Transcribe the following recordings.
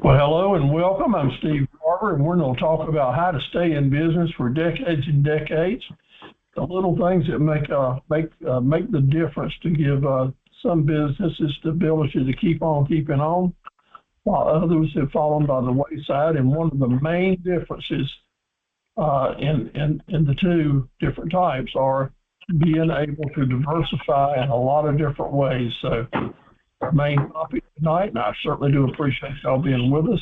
Well, hello and welcome. I'm Steve Carver, and we're going to talk about how to stay in business for decades and decades. The little things that make the difference to give some businesses the ability to keep on keeping on, while others have fallen by the wayside. And one of the main differences in the two different types are being able to diversify in a lot of different ways. So our main topic tonight, and I certainly do appreciate y'all being with us.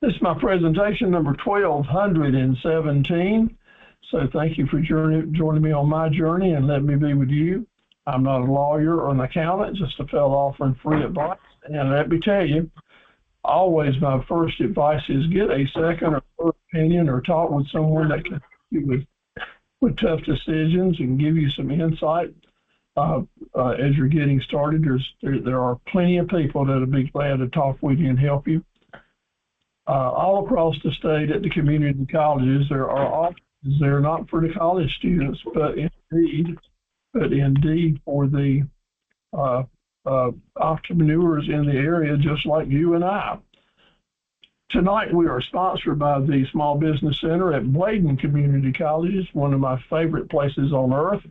This is my presentation number 1217. So thank you for joining me on my journey and let me be with you. I'm not a lawyer or an accountant, just a fellow offering free advice. And let me tell you, always my first advice is get a second or third opinion or talk with someone that can help you with tough decisions and give you some insight. As you're getting started, there are plenty of people that will be glad to talk with you and help you. All across the state at the community colleges, there are offices there not for the college students, but indeed for the entrepreneurs in the area, just like you and I. Tonight, we are sponsored by the Small Business Center at Bladen Community College, one of my favorite places on earth.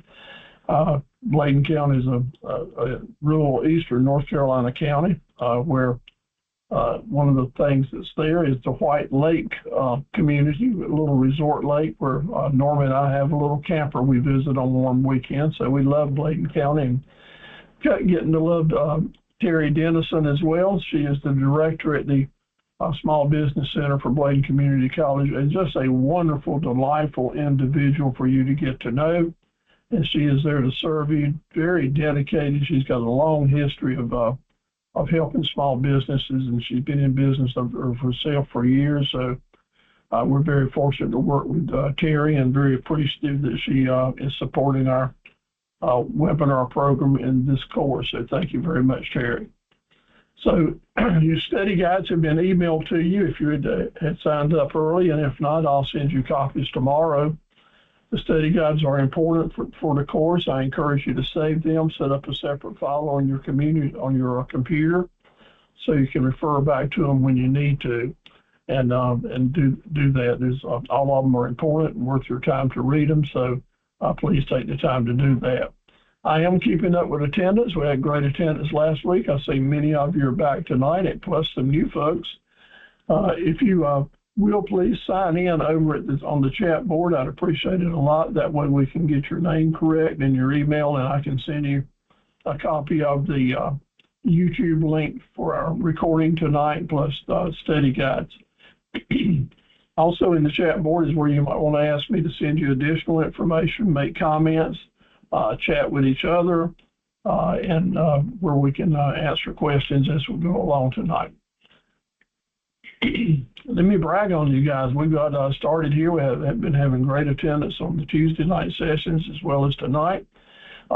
Bladen County is a rural eastern North Carolina county where one of the things that's there is the White Lake community, a little resort lake where Norma and I have a little camper we visit on warm weekends. So we love Bladen County and getting to love Terry Dennison as well. She is the director at the Small Business Center for Bladen Community College, and just a wonderful, delightful individual for you to get to know. And she is there to serve you, very dedicated. She's got a long history of helping small businesses, and she's been in business of herself for years. So we're very fortunate to work with Terry, and very appreciative that she is supporting our webinar program in this course. So thank you very much, Terry. So your study guides have been emailed to you if you had signed up early, and if not, I'll send you copies tomorrow. The study guides are important for the course. I encourage you to save them, set up a separate file on your computer so you can refer back to them when you need to, and do that. All of them are important and worth your time to read them, so please take the time to do that. I am keeping up with attendance. We had great attendance last week. I see many of you are back tonight, and plus some new folks. If you will please sign in over on the chat board. I'd appreciate it a lot. That way we can get your name correct and your email, and I can send you a copy of the YouTube link for our recording tonight, plus study guides. Also in the chat board is where you might want to ask me to send you additional information, make comments, chat with each other, and where we can answer questions as we go along tonight. Let me brag on you guys. We got started here. We have been having great attendance on the Tuesday night sessions as well as tonight.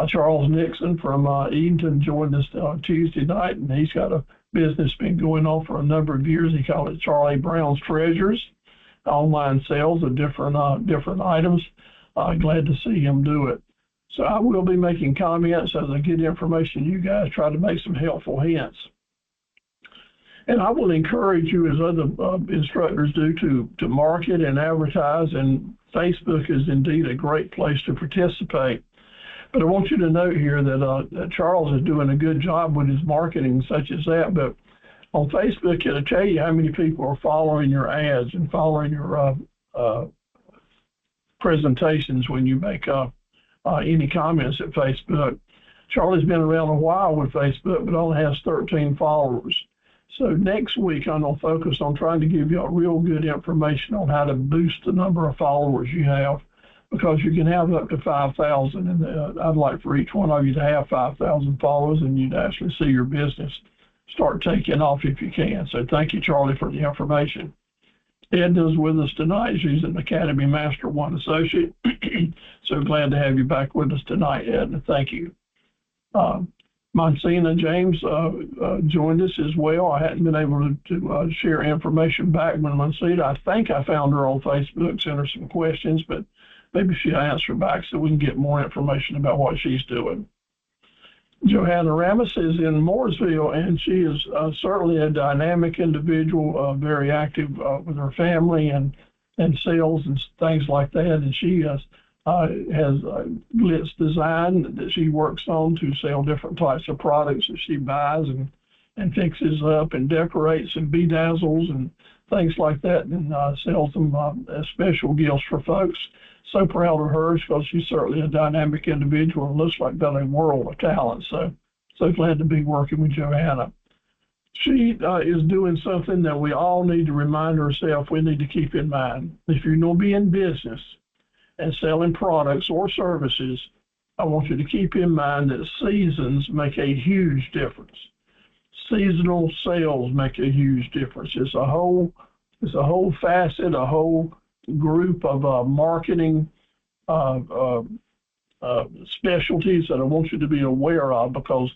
Charles Nixon from Edenton joined us Tuesday night, and he's got a business been going on for a number of years. He called it Charlie Brown's Treasures, online sales of different items. Glad to see him do it. So I will be making comments as I get information. You guys try to make some helpful hints. And I will encourage you, as other instructors do, to market and advertise, and Facebook is indeed a great place to participate. But I want you to note here that Charles is doing a good job with his marketing, such as that. But on Facebook, it'll tell you how many people are following your ads and following your presentations when you make any comments at Facebook. Charlie's been around a while with Facebook, but only has 13 followers. So next week, I'm going to focus on trying to give you a real good information on how to boost the number of followers you have, because you can have up to 5,000, and I'd like for each one of you to have 5,000 followers, and you'd actually see your business start taking off if you can. So thank you, Charlie, for the information. Edna is with us tonight. She's an Academy Master 1 Associate. So glad to have you back with us tonight, Edna. Thank you. Monsina James joined us as well. I hadn't been able to share information back with Monsina. I think I found her on Facebook, sent her some questions, but maybe she'll answer back so we can get more information about what she's doing. Johanna Ramis is in Mooresville, and she is certainly a dynamic individual, very active with her family and sales and things like that. And she has glitz design that she works on to sell different types of products that she buys and fixes up and decorates and bedazzles and things like that, and sells them as special gifts for folks. So proud of her because she's certainly a dynamic individual and looks like got a world of talent. So glad to be working with Johanna. She is doing something that we all need to remind ourselves we need to keep in mind. If you're going to be in business and selling products or services, I want you to keep in mind that seasons make a huge difference. Seasonal sales make a huge difference. It's a whole facet, a whole group of marketing specialties that I want you to be aware of, because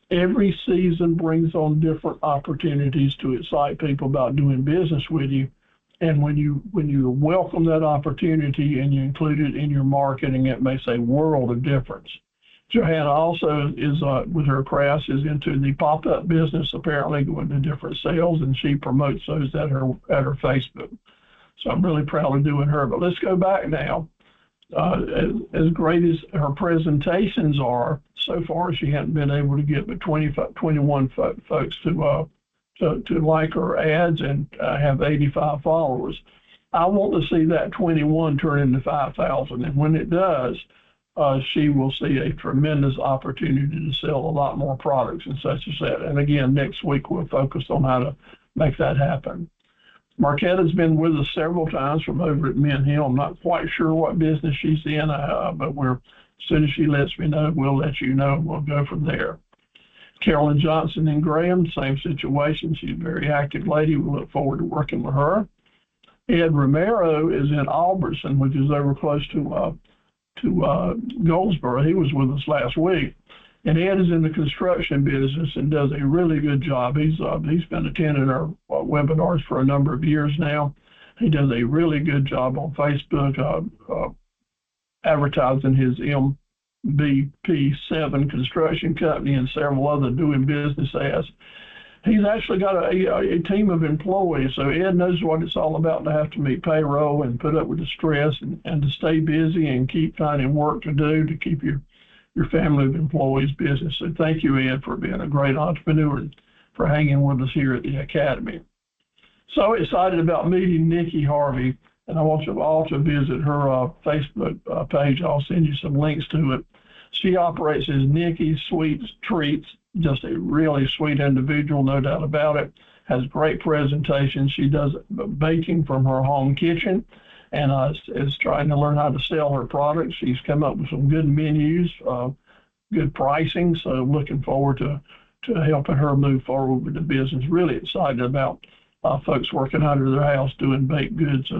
every season brings on different opportunities to excite people about doing business with you. And when you welcome that opportunity and you include it in your marketing, it makes a world of difference. Johanna also is, with her crafts, is into the pop-up business, apparently going to different sales, and she promotes those at her Facebook. So I'm really proud of doing her. But let's go back now. As great as her presentations are, so far she hadn't been able to get but 21 folks to like her ads and have 85 followers. I want to see that 21 turn into 5,000, and when it does, she will see a tremendous opportunity to sell a lot more products and such as that. And again, next week we'll focus on how to make that happen. Marquetta's been with us several times from over at Mint Hill. I'm not quite sure what business she's in, but as soon as she lets me know, we'll let you know, and we'll go from there. Carolyn Johnson in Graham, same situation. She's a very active lady. We look forward to working with her. Ed Romero is in Albertson, which is over close to Goldsboro. He was with us last week. And Ed is in the construction business and does a really good job. He's been attending our webinars for a number of years now. He does a really good job on Facebook, advertising his MBP7 construction company and several other doing business ads. He's actually got a team of employees, so Ed knows what it's all about to have to meet payroll and put up with the stress and to stay busy and keep finding work to do to keep your family of employees business. So thank you, Ed, for being a great entrepreneur and for hanging with us here at the Academy. So excited about meeting Nikki Harvey, and I want you all to visit her Facebook page. I'll send you some links to it. She operates as Nikki's Sweet Treats, just a really sweet individual, no doubt about it. Has great presentations. She does baking from her home kitchen and is trying to learn how to sell her products. She's come up with some good menus, good pricing. So looking forward to helping her move forward with the business. Really excited about folks working out of their house doing baked goods.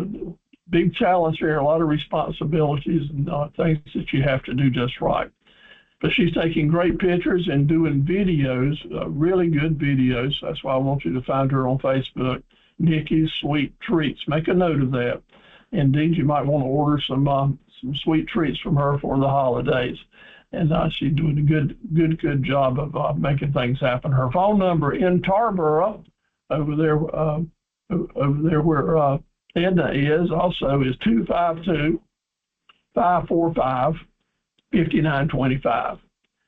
Big challenge here, a lot of responsibilities and things that you have to do just right. But she's taking great pictures and doing videos, really good videos. That's why I want you to find her on Facebook, Nikki's Sweet Treats. Make a note of that. Indeed, you might want to order some sweet treats from her for the holidays. And she's doing a good job of making things happen. Her phone number in Tarboro, over there where Edna is, also is 252-545-5925.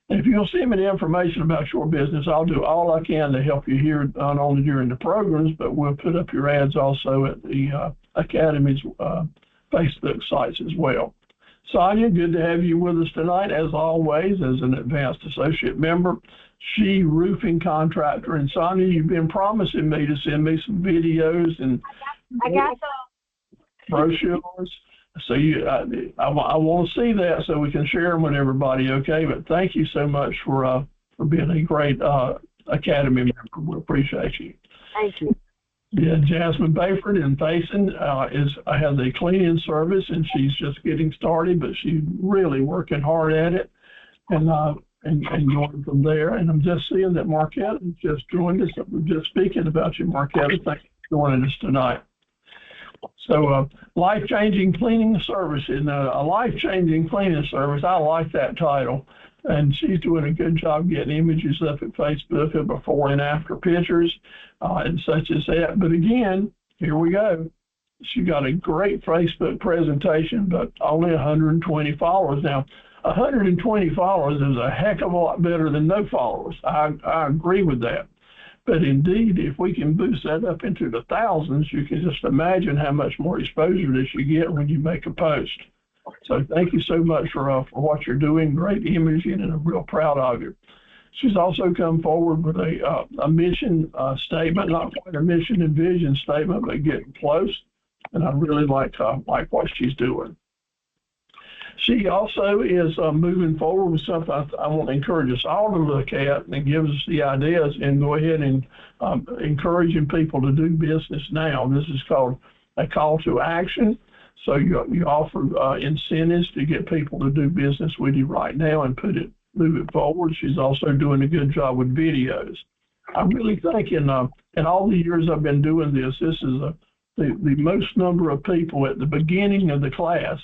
And if you'll send me the information about your business, I'll do all I can to help you here, not only during the programs, but we'll put up your ads also at the Academy's Facebook sites as well. Sonia, good to have you with us tonight, as always, as an advanced associate member. She roofing contractor. And Sonia, you've been promising me to send me some videos and I got some brochures. So I want to see that so we can share them with everybody, okay? But thank you so much for being a great Academy member. We appreciate you. Thank you. Yeah, Jasmine Bayford in Payson has a cleaning service, and she's just getting started, but she's really working hard at it and going from there. And I'm just seeing that Marquette has just joined us. We're just speaking about you, Marquette. Thanks for joining us tonight. So life-changing cleaning services. Now, a life-changing cleaning service, I like that title. and she's doing a good job getting images up at Facebook of before and after pictures and such as that. But again, here we go. She got a great Facebook presentation, but only 120 followers. Now, 120 followers is a heck of a lot better than no followers. I agree with that. But indeed, if we can boost that up into the thousands, you can just imagine how much more exposure that you get when you make a post. So thank you so much for what you're doing. Great imaging, and I'm real proud of you. She's also come forward with a mission statement, not quite a mission and vision statement, but getting close. And I really like what she's doing. She also is moving forward with something I want to encourage us all to look at, and gives us the ideas, and go ahead and encouraging people to do business now. This is called a call to action. So you offer incentives to get people to do business with you right now and move it forward. She's also doing a good job with videos. I really think in all the years I've been doing this, this is the most number of people at the beginning of the class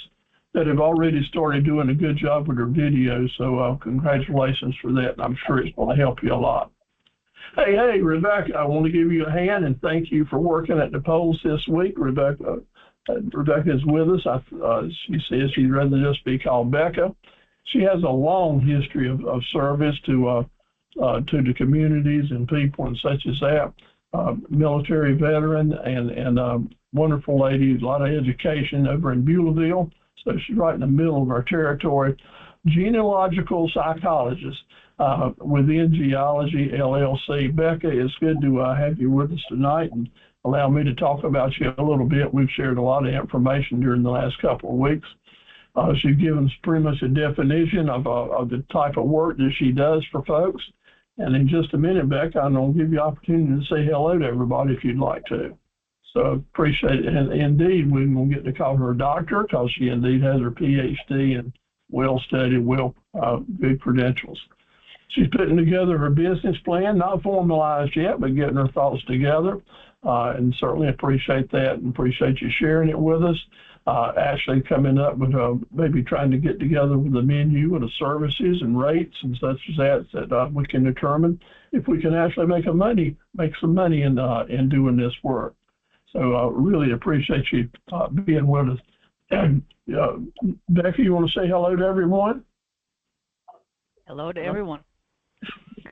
that have already started doing a good job with their videos. So congratulations for that. And I'm sure it's going to help you a lot. Hey, Rebecca, I want to give you a hand and thank you for working at the polls this week. Rebecca is with us. She says she'd rather just be called Becca. She has a long history of service to the communities and people and such as that. Military veteran and wonderful lady, a lot of education over in Beulahville. So she's right in the middle of our territory. Genealogical psychologist within Geology LLC. Becca, it's good to have you with us tonight and allow me to talk about you a little bit. We've shared a lot of information during the last couple of weeks. She's given us pretty much a definition of the type of work that she does for folks. And in just a minute, Becca, I'm going to give you an opportunity to say hello to everybody if you'd like to. So appreciate it. And indeed, we're going to get to call her a doctor because she indeed has her PhD and well-studied, good credentials. She's putting together her business plan, not formalized yet, but getting her thoughts together. And certainly appreciate that and appreciate you sharing it with us. Actually coming up with maybe trying to get together with a menu and the services and rates and such as that we can determine if we can actually make some money in doing this work. So really appreciate you being with us. And Becky, you want to say hello to everyone? Hello to everyone.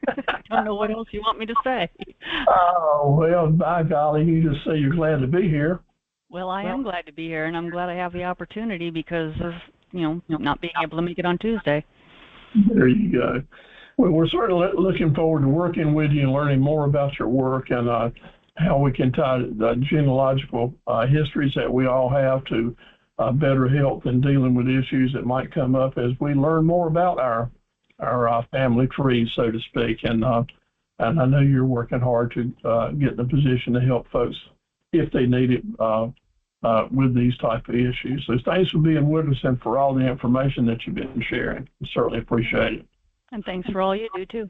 I don't know what else you want me to say. Oh, well, by golly, you just say you're glad to be here. Well, I am glad to be here, and I'm glad I have the opportunity because of, not being able to make it on Tuesday. There you go. Well, we're certainly looking forward to working with you and learning more about your work and how we can tie the genealogical histories that we all have to better help in dealing with issues that might come up as we learn more about our family trees, so to speak. And I know you're working hard to get in a position to help folks if they need it with these type of issues. So thanks for being with us and for all the information that you've been sharing. We certainly appreciate it. And thanks for all you do, too.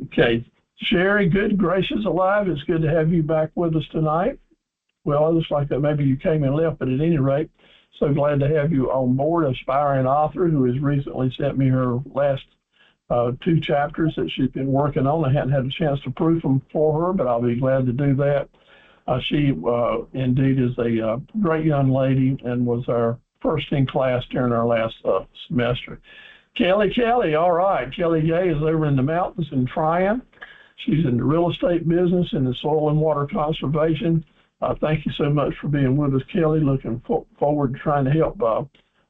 Okay. Sherry, good gracious alive. It's good to have you back with us tonight. Well, it looks like that maybe you came and left, but at any rate, so glad to have you on board, aspiring author who has recently sent me her last 2 chapters that she's been working on. I hadn't had a chance to proof them for her, but I'll be glad to do that. She indeed is a great young lady and was our first in class during our last semester. Kelly, all right. Kelly Gay is over in the mountains in Tryon. She's in the real estate business and the soil and water conservation. Thank you so much for being with us, Kelly. Looking forward to trying to help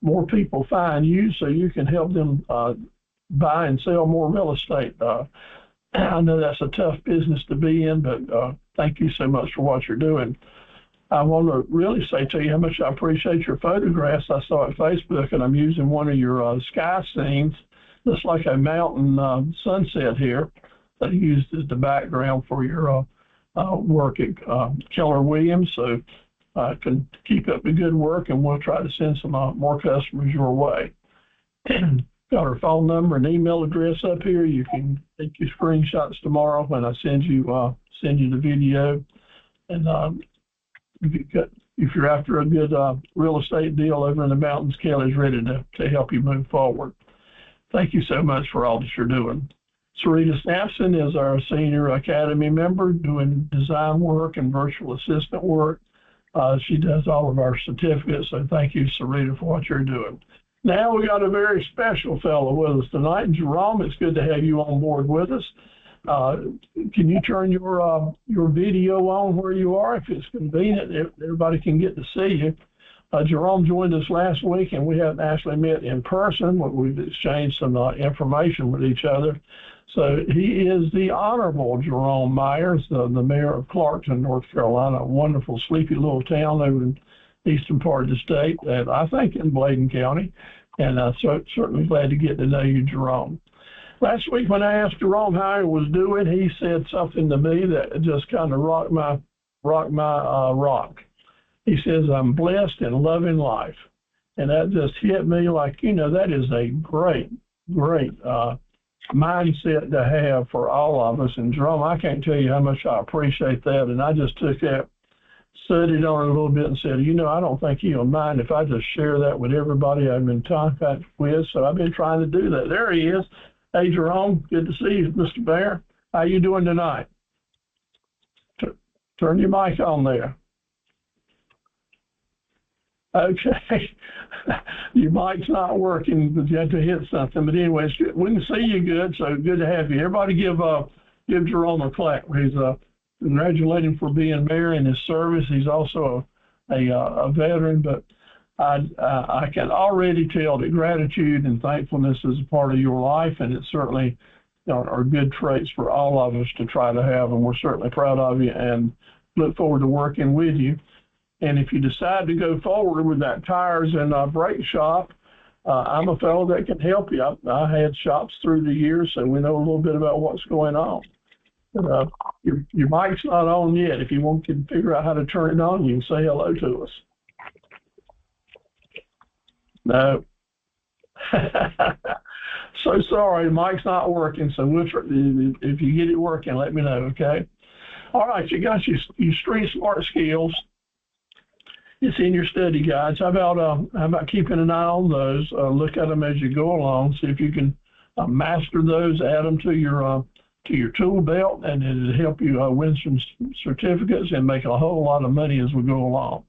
more people find you so you can help them buy and sell more real estate. I know that's a tough business to be in, but thank you so much for what you're doing. I want to really say to you how much I appreciate your photographs. I saw at Facebook, and I'm using one of your sky scenes. Looks like a mountain sunset here that you used as the background for your work at Keller Williams. So can keep up the good work, and we'll try to send some more customers your way. Got her phone number and email address up here. You can take your screenshots tomorrow when I send you the video. And if you're after a good real estate deal over in the mountains, Kelly's ready to help you move forward. Thank you so much for all that you're doing. Sarita Sampson is our Senior Academy member doing design work and virtual assistant work. She does all of our certificates, so thank you, Sarita, for what you're doing. Now we got a very special fellow with us tonight. Jerome, it's good to have you on board with us. Can you turn your video on where you are if it's convenient? Everybody can get to see you. Jerome joined us last week, and we haven't actually met in person, but we've exchanged some information with each other. So he is the Honorable Jerome Myers, the mayor of Clarkson, North Carolina, a wonderful, sleepy little town over in the eastern part of the state, and I think in Bladen County. And so certainly glad to get to know you, Jerome. Last week when I asked Jerome how he was doing, he said something to me that just kind of rocked my rock. He says, I'm blessed and loving life. And that just hit me like, that is a great mindset to have for all of us. And Jerome, I can't tell you how much I appreciate that. And I just took that, studied on it a little bit and said, I don't think you'll mind if I just share that with everybody I'm in contact with. So I've been trying to do that. There he is. Hey, Jerome, good to see you, Mr. Bear. How you doing tonight? Turn your mic on there. Okay, your mic's not working, but you have to hit something. But anyway, we can see you good, so good to have you. Everybody give Jerome a clap. He's congratulate him for being mayor in his service. He's also a veteran, but I can already tell that gratitude and thankfulness is a part of your life, and it certainly are good traits for all of us to try to have, and we're certainly proud of you and look forward to working with you. And if you decide to go forward with that tires and brake shop, I'm a fellow that can help you. I had shops through the years, so we know a little bit about what's going on. But your mic's not on yet. If you can figure out how to turn it on, you can say hello to us. No. So sorry, the mic's not working, so if you get it working, let me know, okay? All right, you got your street smart skills. It's in your study guides. How about keeping an eye on those? Look at them as you go along. See if you can master those. Add them to your tool belt, and it'll help you win some certificates and make a whole lot of money as we go along.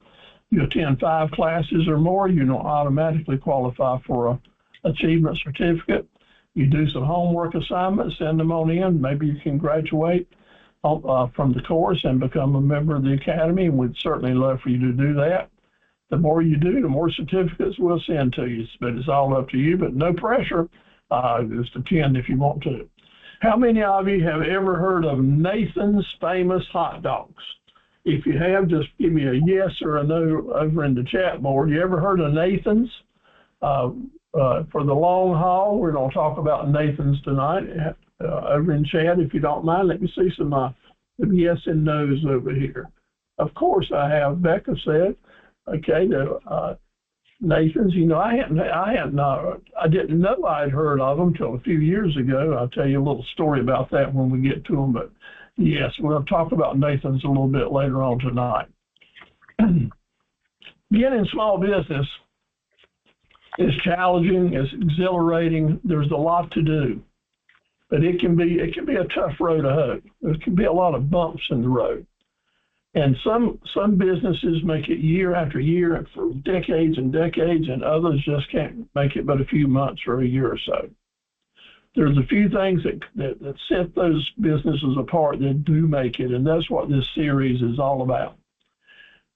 You attend 5 classes or more, you don't automatically qualify for a achievement certificate. You do some homework assignments, send them on in. Maybe you can graduate from the course and become a member of the Academy, and we'd certainly love for you to do that. The more you do, the more certificates we'll send to you, but it's all up to you, but no pressure. Just attend if you want to. How many of you have ever heard of Nathan's Famous Hot Dogs? If you have, just give me a yes or a no over in the chat board. You ever heard of Nathan's? For the long haul, we're going to talk about Nathan's tonight. Over in chat, if you don't mind, let me see some yes and no's over here. Of course, I have. Becca said, okay, Nathan's. I didn't know I'd heard of them till a few years ago. I'll tell you a little story about that when we get to them. But yes, we'll talk about Nathan's a little bit later on tonight. Beginning small business is challenging. It's exhilarating. There's a lot to do. But it can be a tough road to hoe. There can be a lot of bumps in the road. And some businesses make it year after year for decades and decades, and others just can't make it but a few months or a year or so. There's a few things that set those businesses apart that do make it, and that's what this series is all about.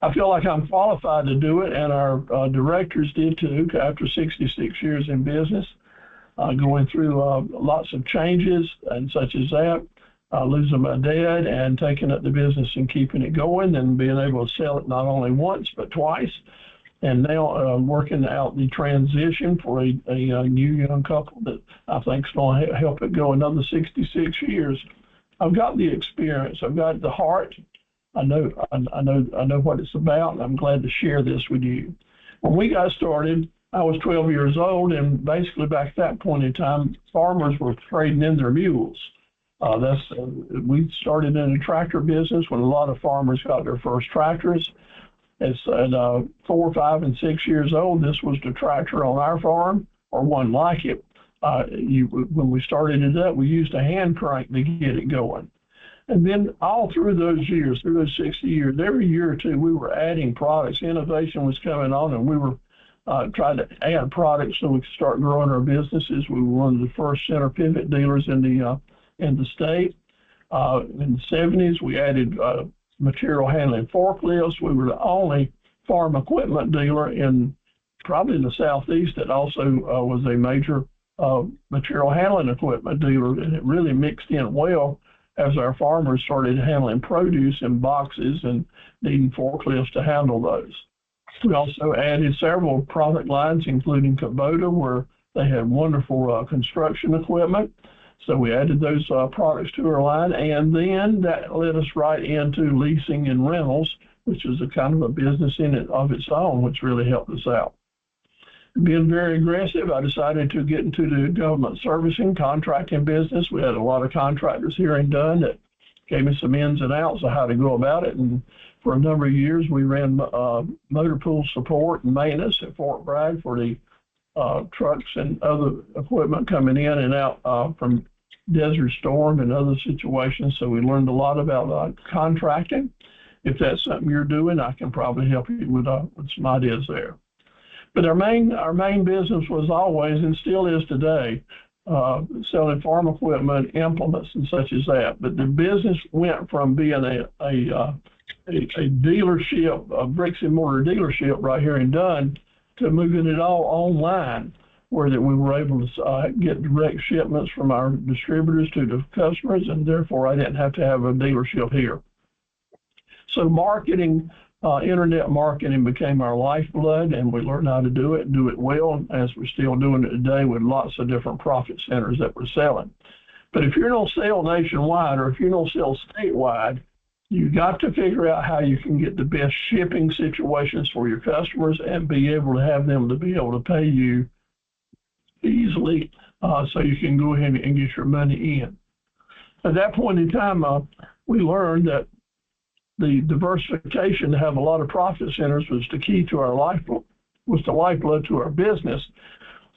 I feel like I'm qualified to do it, and our directors did too, after 66 years in business. Going through lots of changes and such as that, losing my dad and taking up the business and keeping it going and being able to sell it not only once but twice. And now working out the transition for a new young couple that I think is going to help it go another 66 years. I've got the experience. I've got the heart. I know what it's about, and I'm glad to share this with you. When we got started, I was 12 years old, and basically back at that point in time, farmers were trading in their mules. We started in a tractor business when a lot of farmers got their first tractors. At 4, 5, and 6 years old, this was the tractor on our farm, or one like it. When we started it up, we used a hand crank to get it going. And then all through those years, through those 60 years, every year or two, we were adding products. Innovation was coming on, and we were trying to add products so we could start growing our businesses. We were one of the first center pivot dealers in the state. In the 70s, we added material handling forklifts. We were the only farm equipment dealer in probably the Southeast that also was a major material handling equipment dealer, and it really mixed in well as our farmers started handling produce in boxes and needing forklifts to handle those. We also added several product lines, including Kubota, where they had wonderful construction equipment. So we added those products to our line, and then that led us right into leasing and rentals, which is a kind of a business in it of its own, which really helped us out. Being very aggressive, I decided to get into the government servicing contracting business. We had a lot of contractors here in Dunn that gave me some ins and outs of how to go about it. And for a number of years, we ran motor pool support and maintenance at Fort Bragg for the trucks and other equipment coming in and out from Desert Storm and other situations. So we learned a lot about contracting. If that's something you're doing, I can probably help you with some ideas there. But our main business was always, and still is today, selling farm equipment, implements, and such as that. But the business went from being a dealership, a bricks and mortar dealership right here in Dunn, to moving it all online, where that we were able to get direct shipments from our distributors to the customers, and therefore I didn't have to have a dealership here. So marketing, internet marketing became our lifeblood, and we learned how to do it well, as we're still doing it today with lots of different profit centers that we're selling. But if you don't sell nationwide, or if you don't sell statewide, you got to figure out how you can get the best shipping situations for your customers and be able to have them to be able to pay you easily, so you can go ahead and get your money in. At that point in time, we learned that the diversification to have a lot of profit centers was the key to our lifeblood, was the lifeblood to our business.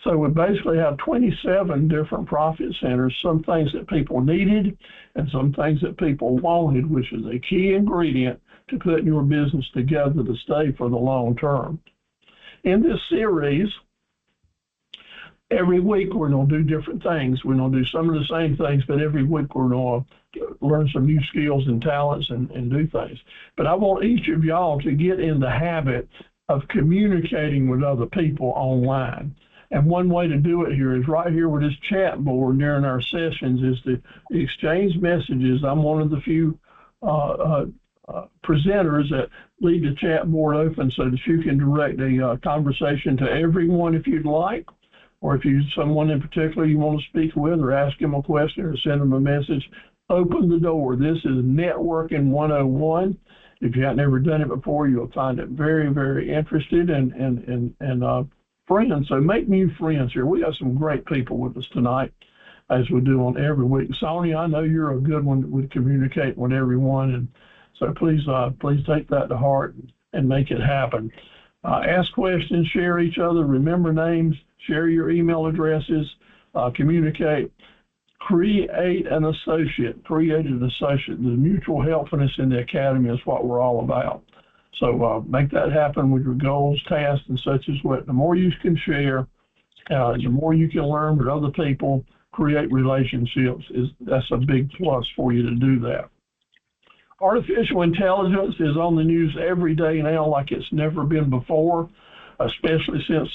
So we basically have 27 different profit centers, some things that people needed and some things that people wanted, which is a key ingredient to putting your business together to stay for the long term. In this series, every week we're going to do different things. We're going to do some of the same things, but every week we're going to learn some new skills and talents and do things. But I want each of y'all to get in the habit of communicating with other people online. And one way to do it here is right here with this chat board during our sessions is to exchange messages. I'm one of the few presenters that leave the chat board open so that you can direct a conversation to everyone if you'd like, or if you someone in particular you want to speak with or ask them a question or send them a message, open the door. This is networking 101. If you haven't ever done it before, you'll find it very, very interested and friends. So make new friends here. We got some great people with us tonight, as we do on every week. Sonia, I know you're a good one with communicating with everyone, and so please take that to heart and make it happen. Ask questions, share each other, remember names, share your email addresses, communicate, create an associate. The mutual helpfulness in the academy is what we're all about. So make that happen with your goals, tasks, and such as what. The more you can share, the more you can learn with other people, create relationships. That's a big plus for you to do that. Artificial intelligence is on the news every day now like it's never been before, especially since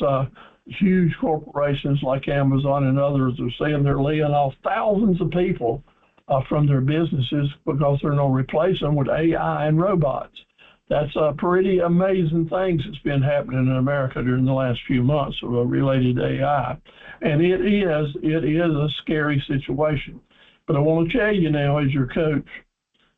huge corporations like Amazon and others are saying they're laying off thousands of people from their businesses because they're going to replace them with AI and robots. That's a pretty amazing things that's been happening in America during the last few months related to AI. And it is a scary situation. But I want to tell you now as your coach,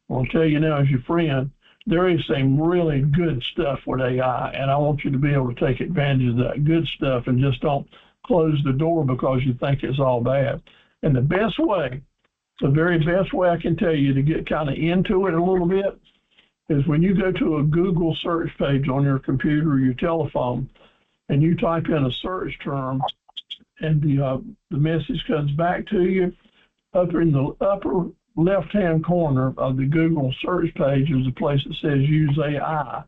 I want to tell you now as your friend, there is some really good stuff with AI, and I want you to be able to take advantage of that good stuff and just don't close the door because you think it's all bad. And the very best way I can tell you to get kind of into it a little bit is when you go to a Google search page on your computer or your telephone and you type in a search term the message comes back to you. Up in the upper left-hand corner of the Google search page is a place that says Use AI.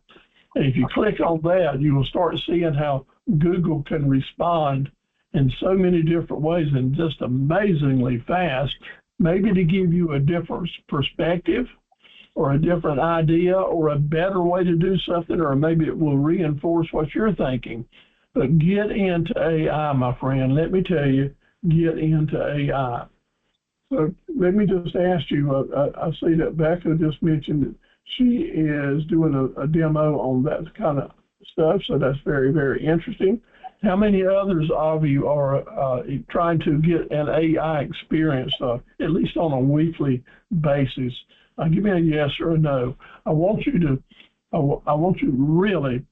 And if you click on that, you will start seeing how Google can respond in so many different ways and just amazingly fast, maybe to give you a different perspective or a different idea or a better way to do something, or maybe it will reinforce what you're thinking. But get into AI, my friend. Let me tell you, get into AI. So let me just ask you, I see that Becca just mentioned that she is doing a demo on that kind of stuff, so that's very, very interesting. How many others of you are trying to get an AI experience, at least on a weekly basis? Give me a yes or a no. I want you really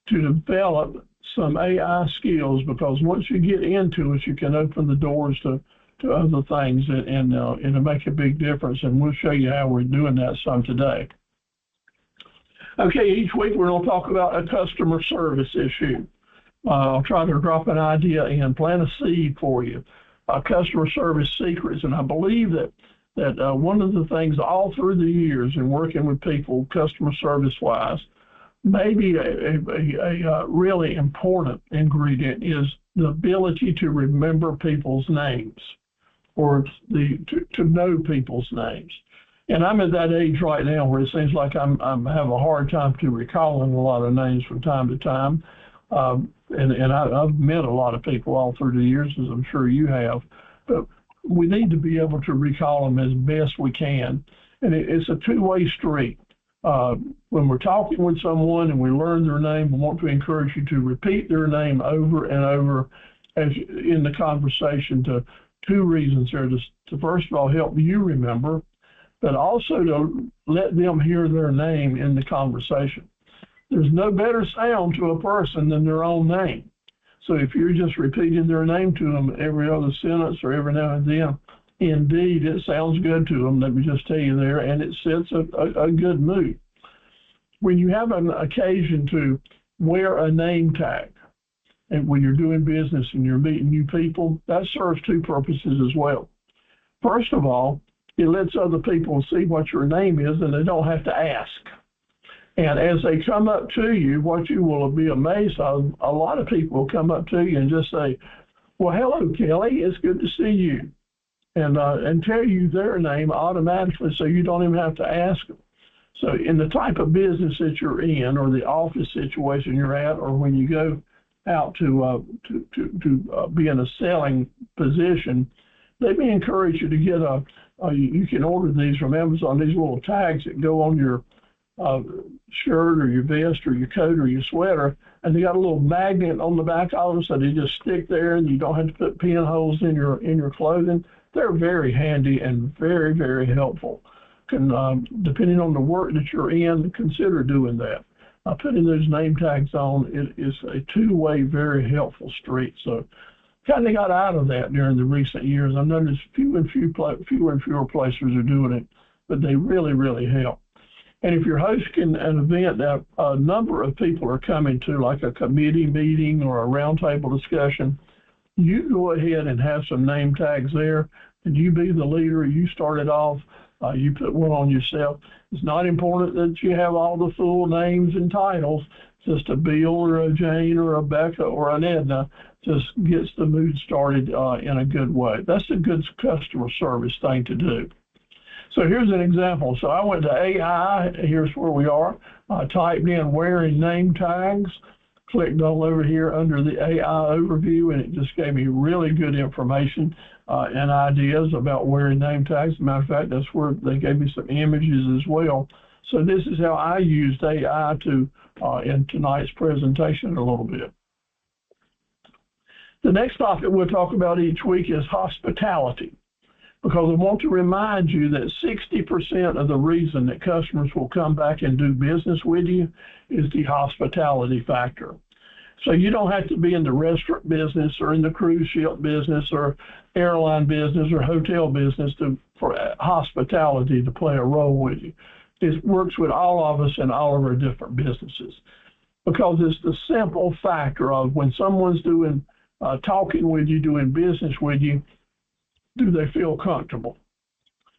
to develop some AI skills, because once you get into it, you can open the doors to other things, and it'll make a big difference. And we'll show you how we're doing that some today. Okay, each week we're going to talk about a customer service issue. I'll try to drop an idea in, plant a seed for you. Customer service secrets, and I believe that one of the things all through the years in working with people, customer service-wise, maybe a really important ingredient is the ability to remember people's names, or to know people's names. And I'm at that age right now where it seems like I'm have a hard time to recalling a lot of names from time to time. And I've met a lot of people all through the years, as I'm sure you have. But we need to be able to recall them as best we can. And it's a two-way street. When we're talking with someone and we learn their name, we want to encourage you to repeat their name over and over as in the conversation. To two reasons there: to first of all help you remember, but also to let them hear their name in the conversation. There's no better sound to a person than their own name. So if you're just repeating their name to them every other sentence or every now and then, indeed, it sounds good to them, let me just tell you there, and it sets a good mood. When you have an occasion to wear a name tag, and when you're doing business and you're meeting new people, that serves two purposes as well. First of all, it lets other people see what your name is, and they don't have to ask. And as they come up to you, what you will be amazed of, a lot of people will come up to you and just say, well, hello, Kelly, it's good to see you. And tell you their name automatically, so you don't even have to ask them. So in the type of business that you're in, or the office situation you're at, or when you go out to be in a selling position, let me encourage you to get you can order these from Amazon, these little tags that go on your shirt or your vest or your coat or your sweater, and they got a little magnet on the back of them, so they just stick there, and you don't have to put pinholes in your clothing. They're very handy and very, very helpful. Depending on the work that you're in, consider doing that. Putting those name tags on is a two-way, very helpful street. So kind of got out of that during the recent years. I've noticed fewer and fewer places are doing it, but they really, really help. And if you're hosting an event that a number of people are coming to, like a committee meeting or a roundtable discussion, you go ahead and have some name tags there, and you be the leader. You start it off. You put one on yourself. It's not important that you have all the full names and titles. Just a Bill or a Jane or a Becca or an Edna just gets the mood started in a good way. That's a good customer service thing to do. So here's an example. So I went to AI. Here's where we are. I typed in wearing name tags, clicked all over here under the AI overview, and it just gave me really good information and ideas about wearing name tags. As a matter of fact, that's where they gave me some images as well. So this is how I used AI in tonight's presentation a little bit. The next topic we'll talk about each week is hospitality, because I want to remind you that 60% of the reason that customers will come back and do business with you is the hospitality factor. So you don't have to be in the restaurant business or in the cruise ship business or airline business or hotel business for hospitality to play a role with you. It works with all of us in all of our different businesses, because it's the simple factor of when someone's doing talking with you, doing business with you, do they feel comfortable?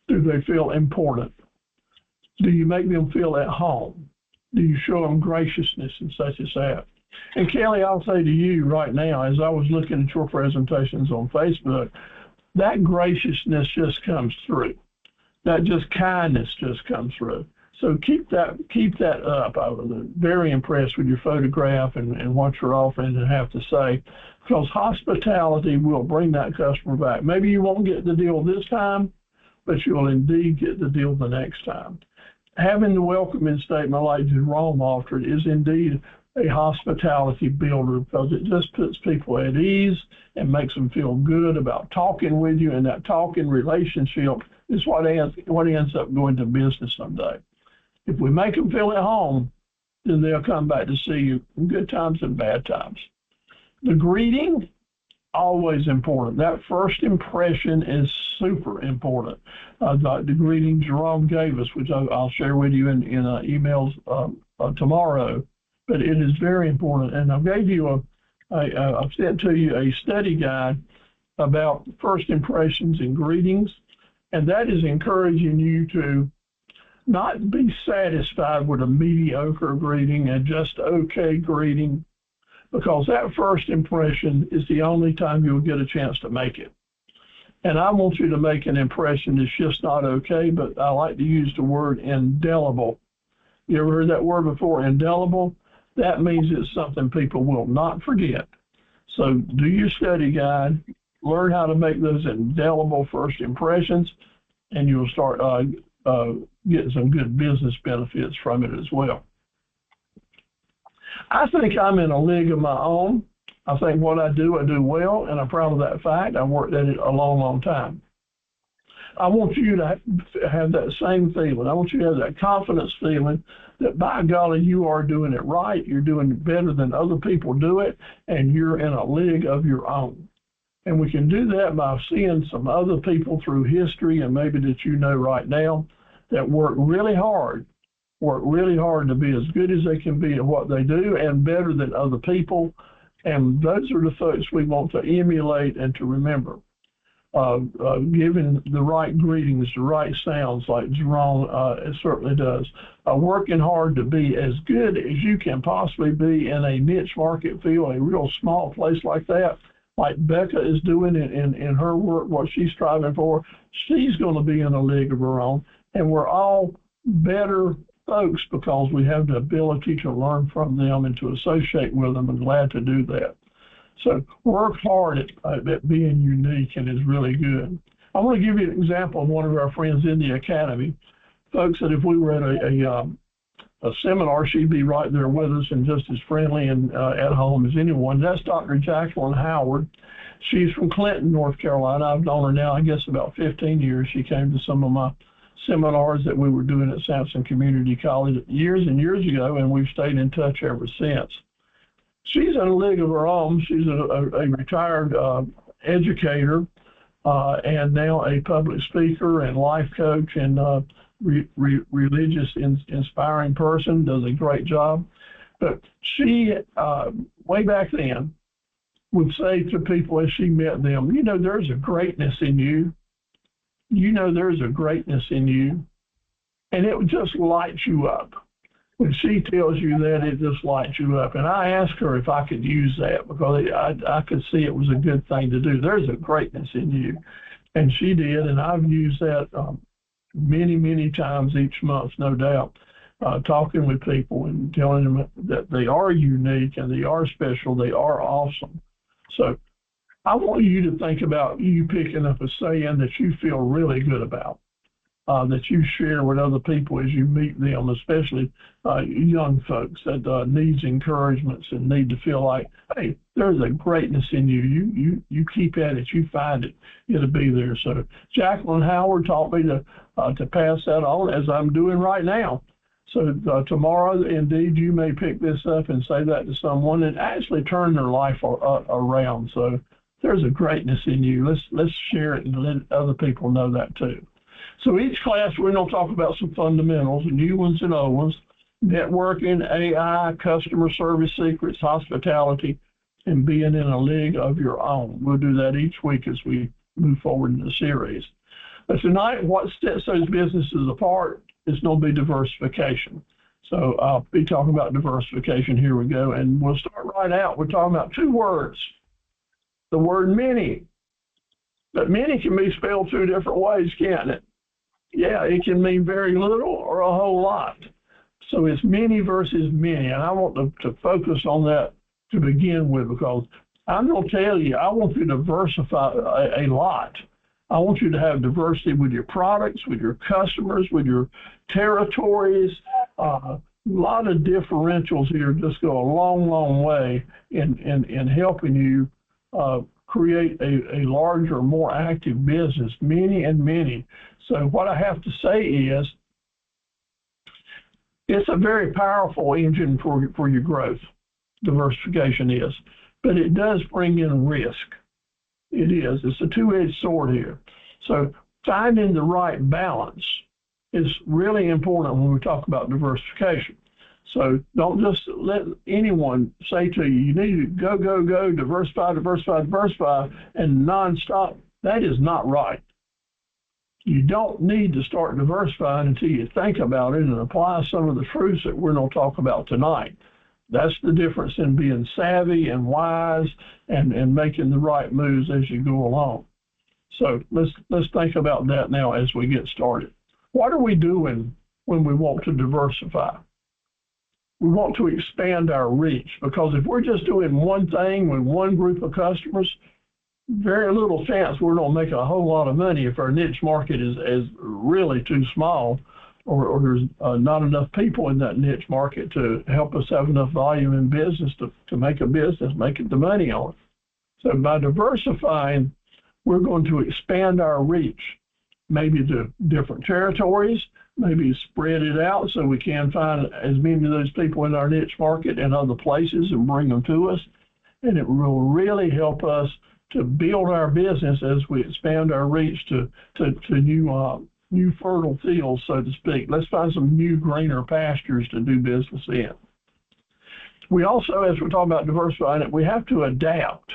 Do they feel important? Do you make them feel at home? Do you show them graciousness and such as that? And Kelly, I'll say to you right now, as I was looking at your presentations on Facebook, that graciousness just comes through. That just kindness just comes through. So keep that up. I was very impressed with your photograph and what you're offering and have to say, because hospitality will bring that customer back. Maybe you won't get the deal this time, but you'll indeed get the deal the next time. Having the welcoming statement like Jerome offered is indeed a hospitality builder, because it just puts people at ease and makes them feel good about talking with you, and that talking relationship is what ends up going to business someday. If we make them feel at home, then they'll come back to see you in good times and bad times. The greeting, always important. That first impression is super important. The greeting Jerome gave us, which I'll share with you in emails tomorrow, but it is very important. And I gave you I've sent to you a study guide about first impressions and greetings, and that is encouraging you to not be satisfied with a mediocre greeting and just okay greeting, because that first impression is the only time you'll get a chance to make it. And I want you to make an impression that's just not okay, but I like to use the word indelible. You ever heard that word before, indelible? That means it's something people will not forget. So do your study guide, learn how to make those indelible first impressions, and you'll start getting some good business benefits from it as well. I think I'm in a league of my own. I think what I do well, and I'm proud of that fact. I've worked at it a long, long time. I want you to have that same feeling. I want you to have that confidence feeling that, by golly, you are doing it right, you're doing it better than other people do it, and you're in a league of your own. And we can do that by seeing some other people through history, and maybe that you know right now, that work really hard to be as good as they can be at what they do and better than other people. And those are the folks we want to emulate and to remember. Giving the right greetings, the right sounds, like Jerome it certainly does. Working hard to be as good as you can possibly be in a niche market field, a real small place like that, like Becca is doing in her work, what she's striving for. She's going to be in a league of her own, and we're all better folks because we have the ability to learn from them and to associate with them, and glad to do that. So work hard at being unique, and is really good. I want to give you an example of one of our friends in the academy. Folks, that if we were at a seminar, she'd be right there with us and just as friendly and at home as anyone. That's Dr. Jacqueline Howard. She's from Clinton, North Carolina. I've known her now, I guess, about 15 years. She came to some of my seminars that we were doing at Sampson Community College years and years ago, and we've stayed in touch ever since. She's in a league of her own. She's a retired educator and now a public speaker and life coach and religious inspiring person, does a great job. But she, way back then, would say to people as she met them, you know, there's a greatness in you. You know, there's a greatness in you. And it would just light you up. When she tells you that, it just lights you up. And I asked her if I could use that because I could see it was a good thing to do. There's a greatness in you. And she did, and I've used that many, many times each month, no doubt, talking with people and telling them that they are unique and they are special, they are awesome. So I want you to think about you picking up a saying that you feel really good about, that you share with other people as you meet them, especially young folks that needs encouragements and need to feel like, hey, there's a greatness in you. You keep at it. You find it. It'll be there. So Jacqueline Howard taught me to pass that on, as I'm doing right now. So tomorrow, indeed, you may pick this up and say that to someone and actually turn their life around. So there's a greatness in you. Let's share it and let other people know that too. So each class, we're going to talk about some fundamentals, new ones and old ones, networking, AI, customer service secrets, hospitality, and being in a league of your own. We'll do that each week as we move forward in the series. But tonight, what sets those businesses apart is going to be diversification. So I'll be talking about diversification. Here we go. And we'll start right out. We're talking about two words. The word many. But many can be spelled two different ways, can't it? Yeah, it can mean very little or a whole lot. So it's many versus many. And I want to focus on that to begin with, because I'm going to tell you, I want you to diversify a lot. I want you to have diversity with your products, with your customers, with your territories. A lot of differentials here just go a long, long way in helping you create a larger, more active business, many and many. So what I have to say is, it's a very powerful engine for your growth, diversification is, but it does bring in risk. It is. It's a two-edged sword here. So finding the right balance is really important when we talk about diversification. So don't just let anyone say to you, you need to go, diversify, and nonstop. That is not right. You don't need to start diversifying until you think about it and apply some of the truths that we're going to talk about tonight. That's the difference in being savvy and wise and making the right moves as you go along. So let's think about that now as we get started. What are we doing when we want to diversify? We want to expand our reach, because if we're just doing one thing with one group of customers, very little chance we're going to make a whole lot of money if our niche market is really too small, or there's not enough people in that niche market to help us have enough volume in business to make a business, make it the money on it. So by diversifying, we're going to expand our reach, maybe to different territories, maybe spread it out so we can find as many of those people in our niche market in other places and bring them to us. And it will really help us to build our business as we expand our reach to new fertile fields, so to speak. Let's find some new greener pastures to do business in. We also, as we're talking about diversifying it, we have to adapt.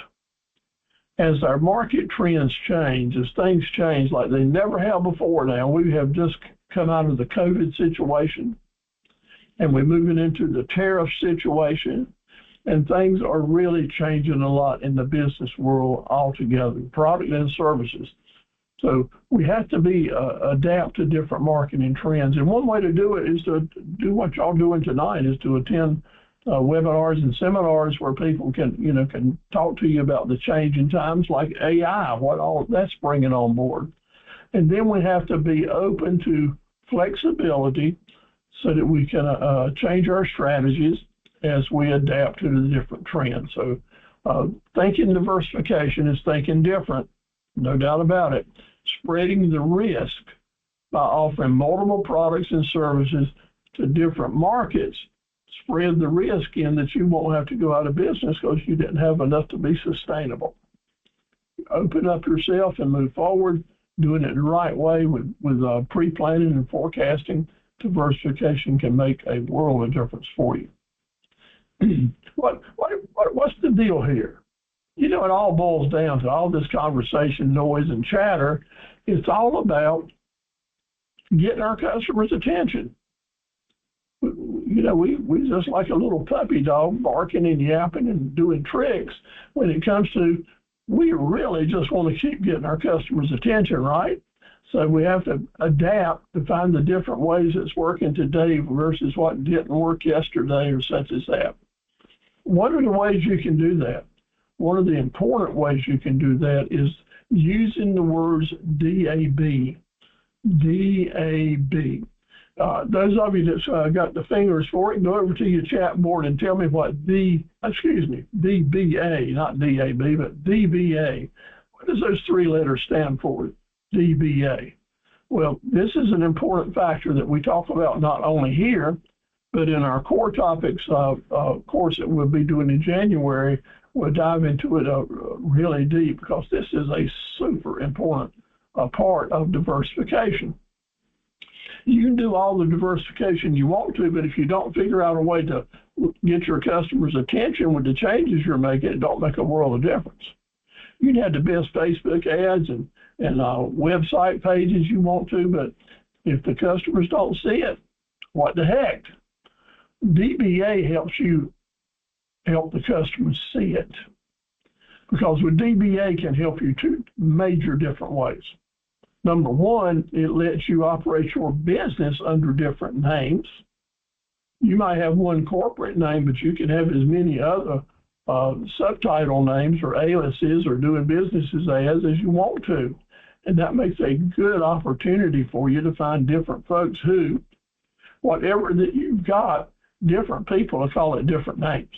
As our market trends change, as things change like they never have before now, we have just come out of the COVID situation, and we're moving into the tariff situation, and things are really changing a lot in the business world altogether, product and services. So we have to adapt to different marketing trends. And one way to do it is to do what y'all doing tonight, is to attend webinars and seminars where people can talk to you about the changing times, like AI, what all that's bringing on board. And then we have to be open to flexibility so that we can change our strategies as we adapt to the different trends. So thinking diversification is thinking different, no doubt about it. Spreading the risk by offering multiple products and services to different markets, spread the risk in that you won't have to go out of business because you didn't have enough to be sustainable. Open up yourself and move forward, doing it the right way with pre-planning and forecasting. Diversification can make a world of difference for you. What's the deal here? It all boils down to all this conversation, noise, and chatter. It's all about getting our customers' attention. We just like a little puppy dog barking and yapping and doing tricks when it comes to, we really just want to keep getting our customers' attention, right? So we have to adapt to find the different ways it's working today versus what didn't work yesterday or such as that. What are the ways you can do that? One of the important ways you can do that is using the words DAB. DAB. Those of you that got the fingers for it, go over to your chat board and tell me what DBA, not DAB, but DBA. What does those three letters stand for? DBA. Well, this is an important factor that we talk about not only here, but in our core topics course that we'll be doing in January. We'll dive into it really deep, because this is a super important part of diversification. You can do all the diversification you want to, but if you don't figure out a way to get your customers' attention with the changes you're making, it don't make a world of difference. You can have the best Facebook ads and website pages you want to, but if the customers don't see it, what the heck? DBA helps you help the customers see it. Because with DBA can help you two major different ways. Number one, it lets you operate your business under different names. You might have one corporate name, but you can have as many other subtitle names or aliases or doing businesses as you want to. And that makes a good opportunity for you to find different folks who, whatever that you've got, different people will call it different names.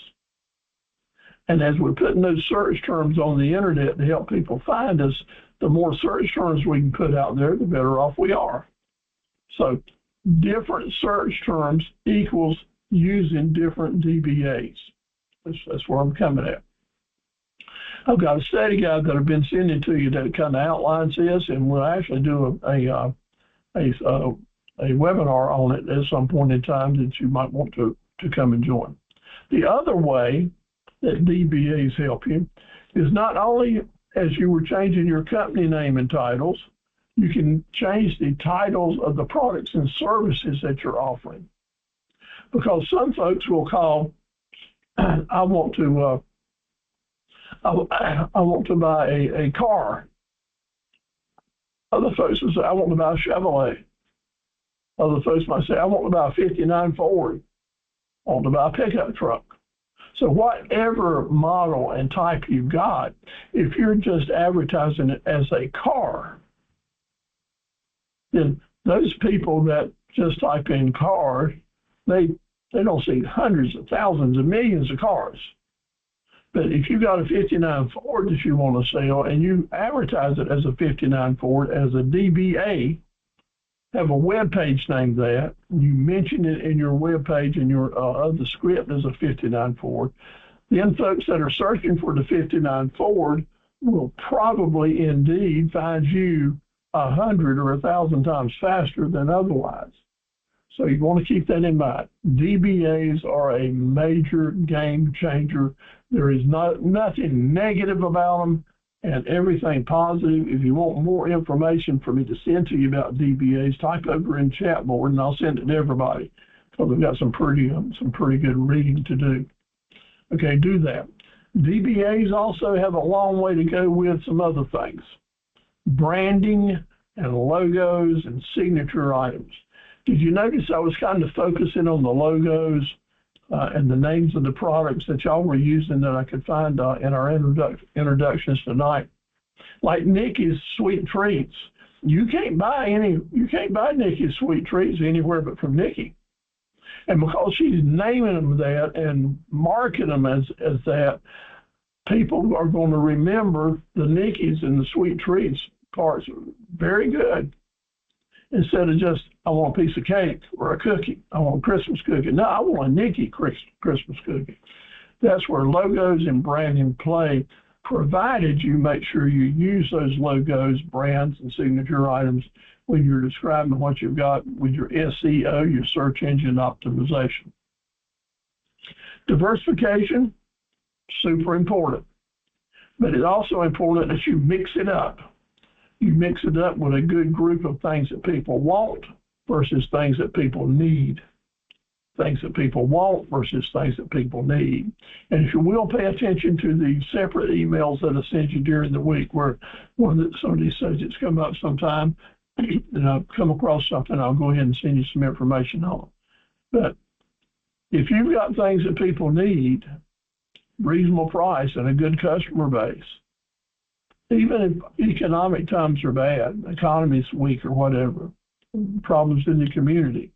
And as we're putting those search terms on the internet to help people find us, the more search terms we can put out there, the better off we are. So different search terms equals using different DBAs. That's where I'm coming at. I've got a study guide that I've been sending to you that kind of outlines this, and we'll actually do a webinar on it at some point in time that you might want to come and join. The other way that DBAs help you is not only as you were changing your company name and titles, you can change the titles of the products and services that you're offering. Because some folks will call, I want to buy a car. Other folks will say, I want to buy a Chevrolet. Other folks might say, I want to buy a 59 Ford. I want to buy a pickup truck. So whatever model and type you've got, if you're just advertising it as a car, then those people that just type in car, they don't see hundreds of thousands of millions of cars. But if you got a 59 Ford that you want to sell and you advertise it as a 59 Ford as a DBA, have a web page named that, you mention it in your web page and your the script as a 59 Ford, then folks that are searching for the 59 Ford will probably indeed find you 100 or 1,000 times faster than otherwise. So you want to keep that in mind. DBAs are a major game changer. There is nothing negative about them and everything positive. If you want more information for me to send to you about DBAs, type over in chat board and I'll send it to everybody because we've got some pretty good reading to do. Okay, do that. DBAs also have a long way to go with some other things. Branding and logos and signature items. Did you notice I was kind of focusing on the logos and the names of the products that y'all were using that I could find in our introductions tonight? Like Nikki's Sweet Treats. You can't buy Nikki's Sweet Treats anywhere but from Nikki. And because she's naming them that and marketing them as that, people are going to remember the Nikki's and the Sweet Treats parts very good. Instead of just, I want a piece of cake or a cookie. I want a Christmas cookie. No, I want a Nikki Christmas cookie. That's where logos and branding play, provided you make sure you use those logos, brands, and signature items when you're describing what you've got with your SEO, your search engine optimization. Diversification, super important. But it's also important that you mix it up. You mix it up with a good group of things that people want versus things that people need. Things that people want versus things that people need. And if you will pay attention to the separate emails that I send you during the week where some of these subjects come up sometime, and I've come across something, I'll go ahead and send you some information on it. But if you've got things that people need, reasonable price and a good customer base, even if economic times are bad, the economy's weak or whatever, problems in the community,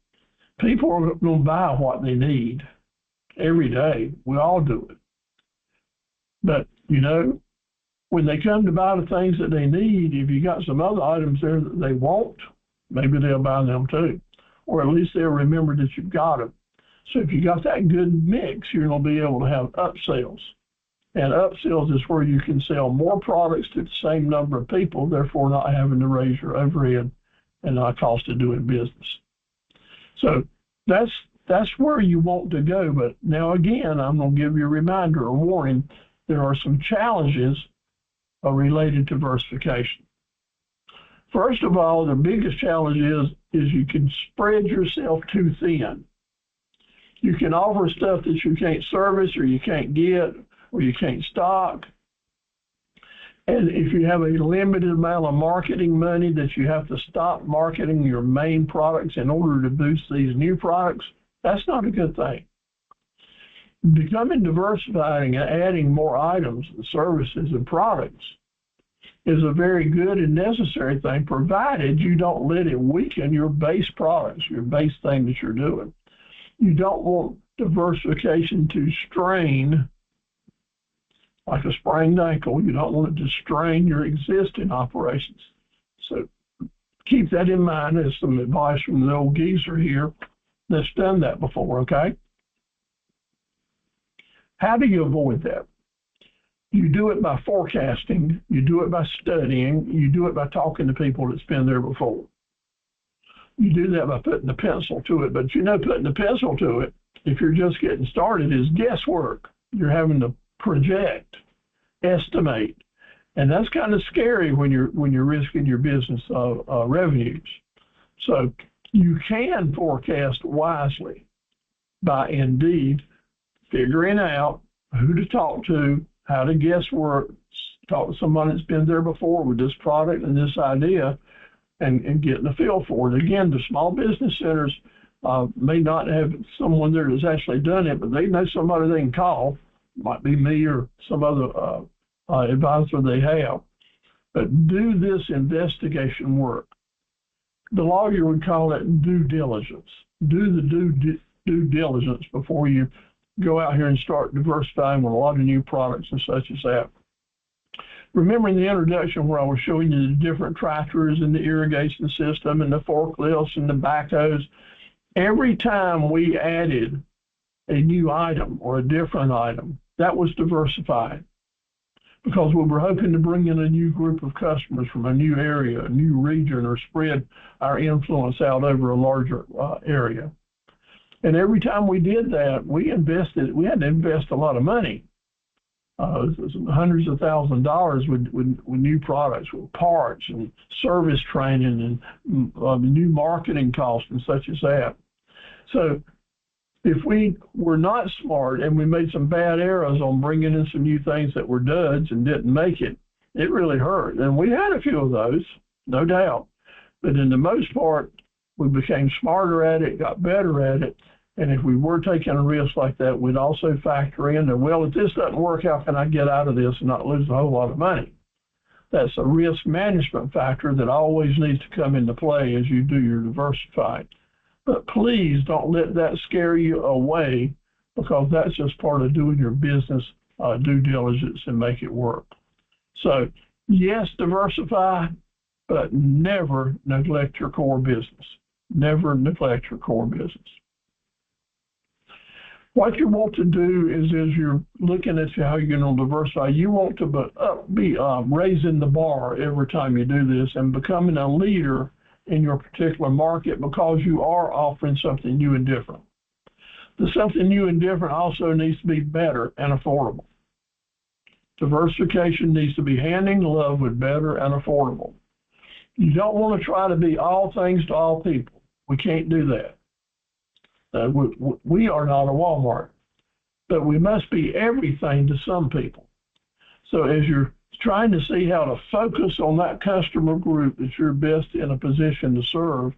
people are going to buy what they need every day. We all do it. But, when they come to buy the things that they need, if you got some other items there that they want, maybe they'll buy them too. Or at least they'll remember that you've got them. So if you got that good mix, you're going to be able to have upsells. And upsells is where you can sell more products to the same number of people, therefore not having to raise your overhead and cost of doing business. So that's That's where you want to go. But now again, I'm going to give you a reminder, a warning. There are some challenges related to diversification. First of all, the biggest challenge is you can spread yourself too thin. You can offer stuff that you can't service or you can't get or you can't stock. And if you have a limited amount of marketing money that you have to stop marketing your main products in order to boost these new products, that's not a good thing. Becoming diversified and adding more items and services and products is a very good and necessary thing, provided you don't let it weaken your base products, your base thing that you're doing. You don't want diversification to strain, like a sprained ankle. You don't want it to strain your existing operations. So keep that in mind as some advice from the old geezer here that's done that before, okay? How do you avoid that? You do it by forecasting, you do it by studying, you do it by talking to people that's been there before. You do that by putting the pencil to it, but you know, putting the pencil to it, if you're just getting started, is guesswork. You're having to project, estimate, and that's kind of scary when you're risking your business revenues. So you can forecast wisely by indeed figuring out who to talk to, how to guesswork, talk to somebody that's been there before with this product and this idea, and getting a feel for it. Again, the small business centers may not have someone there that's actually done it, but they know somebody they can call. Might be me or some other advisor they have. But do this investigation work. The lawyer would call it due diligence. Do the due diligence before you go out here and start diversifying with a lot of new products and such as that. Remember in the introduction where I was showing you the different tractors and the irrigation system and the forklifts and the backhoes, every time we added a new item or a different item, that was diversified, because we were hoping to bring in a new group of customers from a new area, a new region, or spread our influence out over a larger area. And every time we did that, we had to invest a lot of money, hundreds of thousands of dollars with new products, with parts and service training and new marketing costs and such as that. So if we were not smart and we made some bad errors on bringing in some new things that were duds and didn't make it, it really hurt. And we had a few of those, no doubt. But in the most part, we became smarter at it, got better at it. And if we were taking a risk like that, we'd also factor in that, well, if this doesn't work, how can I get out of this and not lose a whole lot of money? That's a risk management factor that always needs to come into play as you do your diversified. But please don't let that scare you away, because that's just part of doing your business due diligence and make it work. So yes, diversify, but never neglect your core business. Never neglect your core business. What you want to do is, as you're looking at how you're going to diversify, you want to be raising the bar every time you do this and becoming a leader in your particular market, because you are offering something new and different. The something new and different also needs to be better and affordable. Diversification needs to be hand in glove with better and affordable. You don't want to try to be all things to all people. We can't do that. We are not a Walmart, but we must be everything to some people. So as you're trying to see how to focus on that customer group that you're best in a position to serve,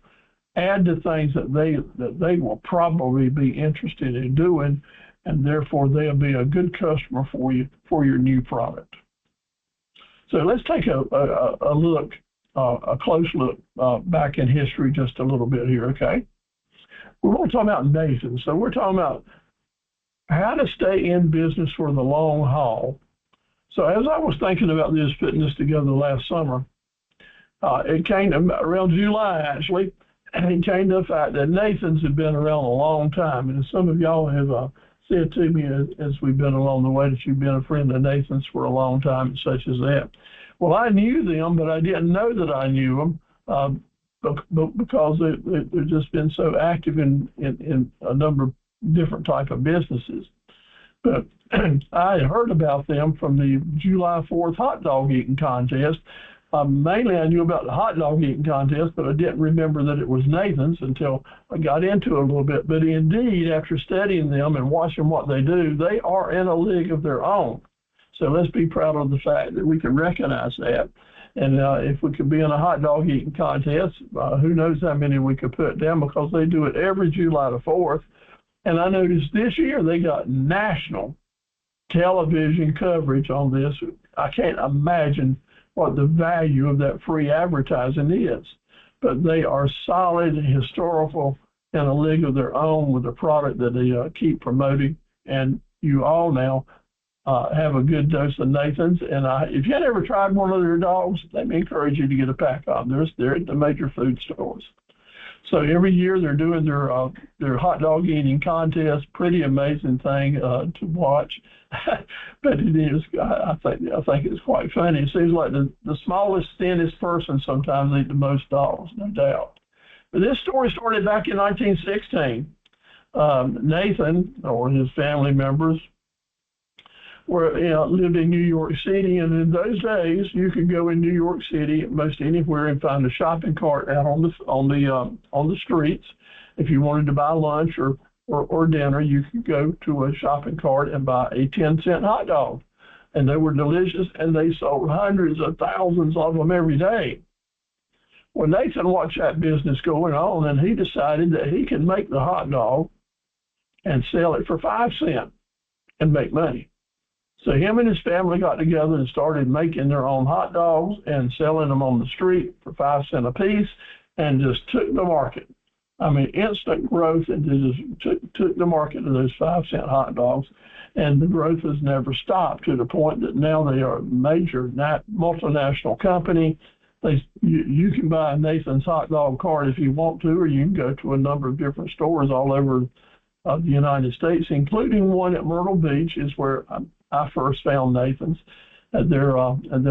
add the things that they will probably be interested in doing, and therefore they'll be a good customer for you for your new product. So let's take a close look back in history just a little bit here, okay? We're going to talk about Nathan. So we're talking about how to stay in business for the long haul. So as I was thinking about this, putting this together last summer, it came around July, actually, and it came to the fact that Nathan's had been around a long time. And some of y'all have said to me as we've been along the way that you've been a friend of Nathan's for a long time and such as that. Well, I knew them, but I didn't know that I knew them because they've just been so active in a number of different type of businesses. But I had heard about them from the July 4th hot dog eating contest. Mainly I knew about the hot dog eating contest, but I didn't remember that it was Nathan's until I got into it a little bit. But indeed, after studying them and watching what they do, they are in a league of their own. So let's be proud of the fact that we can recognize that. And if we could be in a hot dog eating contest, who knows how many we could put down, because they do it every July the 4th. And I noticed this year they got national television coverage on this. I can't imagine what the value of that free advertising is. But they are solid, historical, in a league of their own with a product that they keep promoting. And you all now have a good dose of Nathan's. And if you had ever tried one of their dogs, let me encourage you to get a pack of them. They're at the major food stores. So every year they're doing their hot dog eating contest. Pretty amazing thing to watch, but it is. I think it's quite funny. It seems like the smallest, thinnest person sometimes eat the most dogs, no doubt. But this story started back in 1916. Nathan or his family members lived in New York City, and in those days you could go in New York City most anywhere and find a shopping cart out on the streets. If you wanted to buy lunch or dinner, you could go to a shopping cart and buy a 10-cent hot dog, and they were delicious, and they sold hundreds of thousands of them every day. Well, Nathan watched that business going on, and he decided that he could make the hot dog and sell it for 5 cents and make money. So him and his family got together and started making their own hot dogs and selling them on the street for 5 cents a piece, and just took the market. I mean, instant growth, and just took the market of those 5 cent hot dogs, and the growth has never stopped, to the point that now they are a major multinational company. You can buy a Nathan's hot dog cart if you want to, or you can go to a number of different stores all over the United States, including one at Myrtle Beach, is where I first found Nathan's at their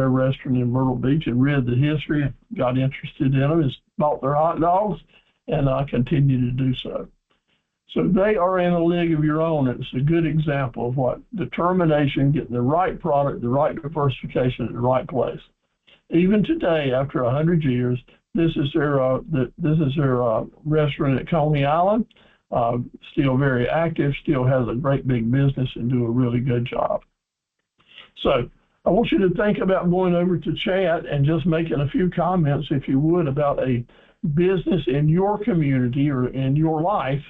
restaurant in Myrtle Beach, and read the history, got interested in them, and bought their hot dogs, and I continue to do so. So they are in a league of your own. It's a good example of what determination, getting the right product, the right diversification at the right place. Even today, after 100 years, this is their restaurant at Coney Island. Still very active, still has a great big business, and do a really good job. So I want you to think about going over to chat and just making a few comments, if you would, about a business in your community or in your life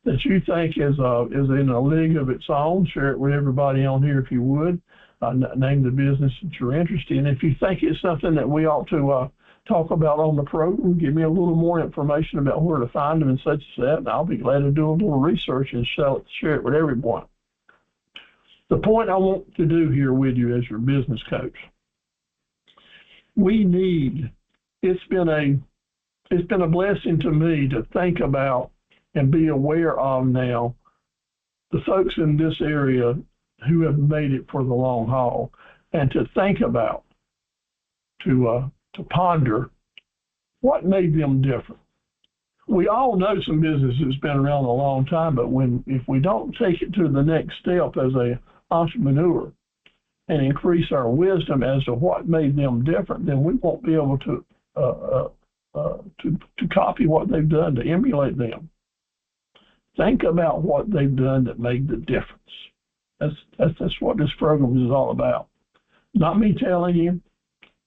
that you think is in a league of its own. Share it with everybody on here, if you would. Name the business that you're interested in. If you think it's something that we ought to talk about on the program, give me a little more information about where to find them and such as that, and I'll be glad to do a little research and share it with everyone. The point I want to do here with you as your business coach, it's been a blessing to me to think about and be aware of now the folks in this area who have made it for the long haul, and to think about, to ponder what made them different. We all know some business that's been around a long time, but if we don't take it to the next step as a entrepreneur and increase our wisdom as to what made them different, then we won't be able to copy what they've done, to emulate them. Think about what they've done that made the difference. That's what this program is all about. Not me telling you,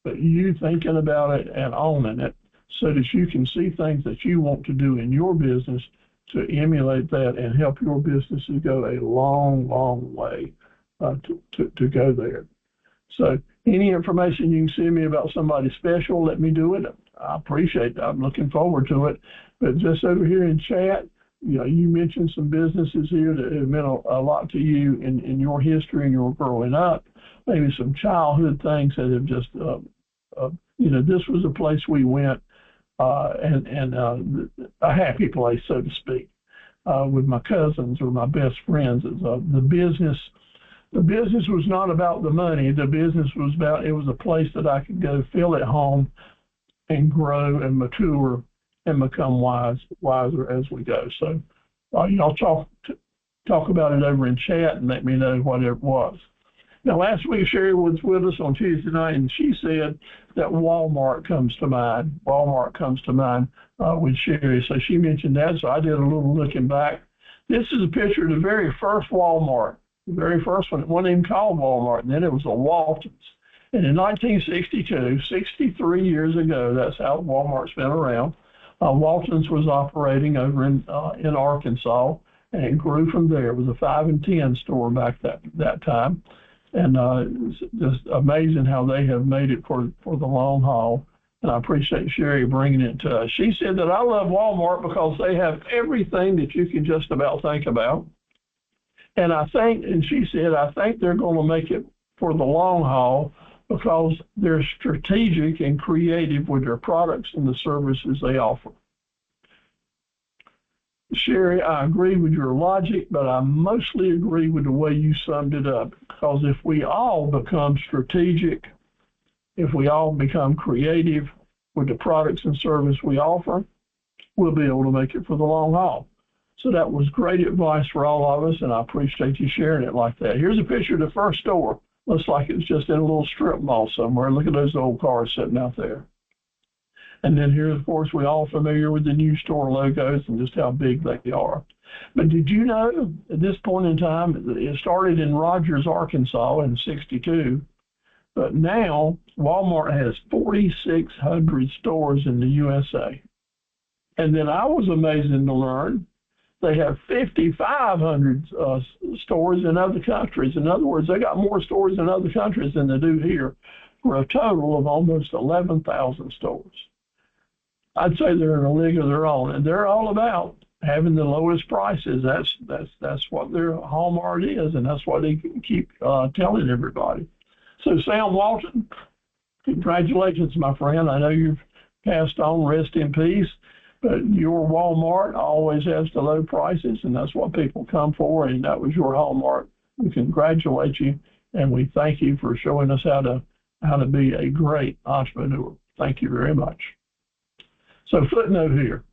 but you thinking about it and owning it, so that you can see things that you want to do in your business to emulate that and help your business to go a long, long way to go there. So any information you can send me about somebody special, let me do it. I appreciate that. I'm looking forward to it. But just over here in chat, you mentioned some businesses here that have meant a lot to you in your history and your growing up. Maybe some childhood things that have just, this was a place we went, and a happy place, so to speak, with my cousins or my best friends. The business was not about the money. The business was about, it was a place that I could go feel at home and grow and mature and become wiser as we go. So y'all talk about it over in chat and let me know what it was. Now, last week, Sherry was with us on Tuesday night, and she said that Walmart comes to mind. Walmart comes to mind with Sherry. So she mentioned that, so I did a little looking back. This is a picture of the very first Walmart, the very first one. It wasn't even called Walmart, and then it was a Walton's. And in 1962, 63 years ago, that's how Walmart's been around, Walton's was operating over in Arkansas, and it grew from there. It was a 5 and 10 store back that time. And it's just amazing how they have made it for the long haul. And I appreciate Sherry bringing it to us. She said that I love Walmart because they have everything that you can just about think about. And she said, I think they're going to make it for the long haul because they're strategic and creative with their products and the services they offer. Sherry, I agree with your logic, but I mostly agree with the way you summed it up. Because if we all become strategic, if we all become creative with the products and service we offer, we'll be able to make it for the long haul. So that was great advice for all of us, and I appreciate you sharing it like that. Here's a picture of the first store. Looks like it's just in a little strip mall somewhere. Look at those old cars sitting out there. And then here, of course, we're all familiar with the new store logos and just how big they are. But did you know at this point in time, it started in Rogers, Arkansas in '62, but now Walmart has 4,600 stores in the USA. And then I was amazing to learn they have 5,500 stores in other countries. In other words, they got more stores in other countries than they do here, for a total of almost 11,000 stores. I'd say they're in a league of their own, and they're all about having the lowest prices. That's what their hallmark is, and that's what they keep telling everybody. So Sam Walton, congratulations, my friend. I know you've passed on, rest in peace, but your Walmart always has the low prices, and that's what people come for, and that was your hallmark. We congratulate you, and we thank you for showing us how to be a great entrepreneur. Thank you very much. So footnote here.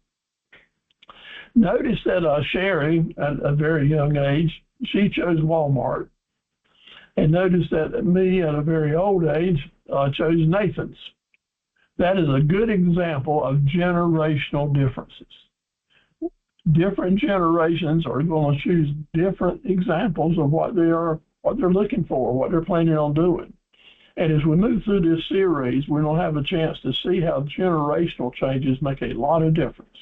Notice that Sherry, at a very young age, she chose Walmart. And notice that me, at a very old age, chose Nathan's. That is a good example of generational differences. Different generations are going to choose different examples of what they're looking for, what they're planning on doing. And as we move through this series, we're going to have a chance to see how generational changes make a lot of difference.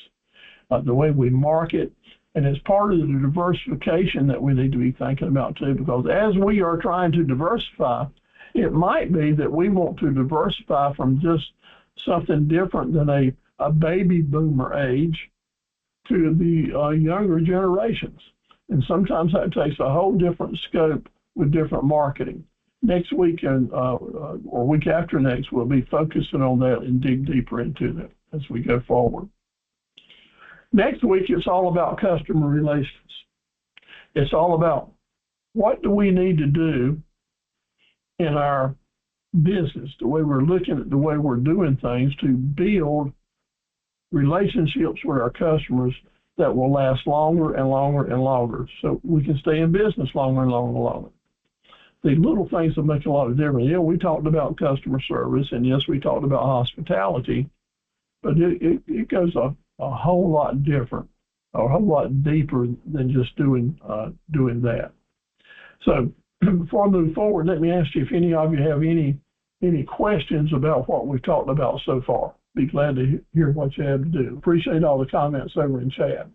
The way we market, and it's part of the diversification that we need to be thinking about too, because as we are trying to diversify, it might be that we want to diversify from just something different than a baby boomer age to the younger generations. And sometimes that takes a whole different scope with different marketing. Next week or week after next, we'll be focusing on that and dig deeper into that as we go forward. Next week, it's all about customer relations. It's all about what do we need to do in our business, the way we're looking at the way we're doing things to build relationships with our customers that will last longer and longer and longer so we can stay in business longer and longer and longer. The little things that make a lot of difference. Yeah, we talked about customer service, and yes, we talked about hospitality, but it goes a whole lot different, a whole lot deeper than just doing that. So before I move forward, let me ask you if any of you have any questions about what we've talked about so far. Be glad to hear what you have to do. Appreciate all the comments over in chat.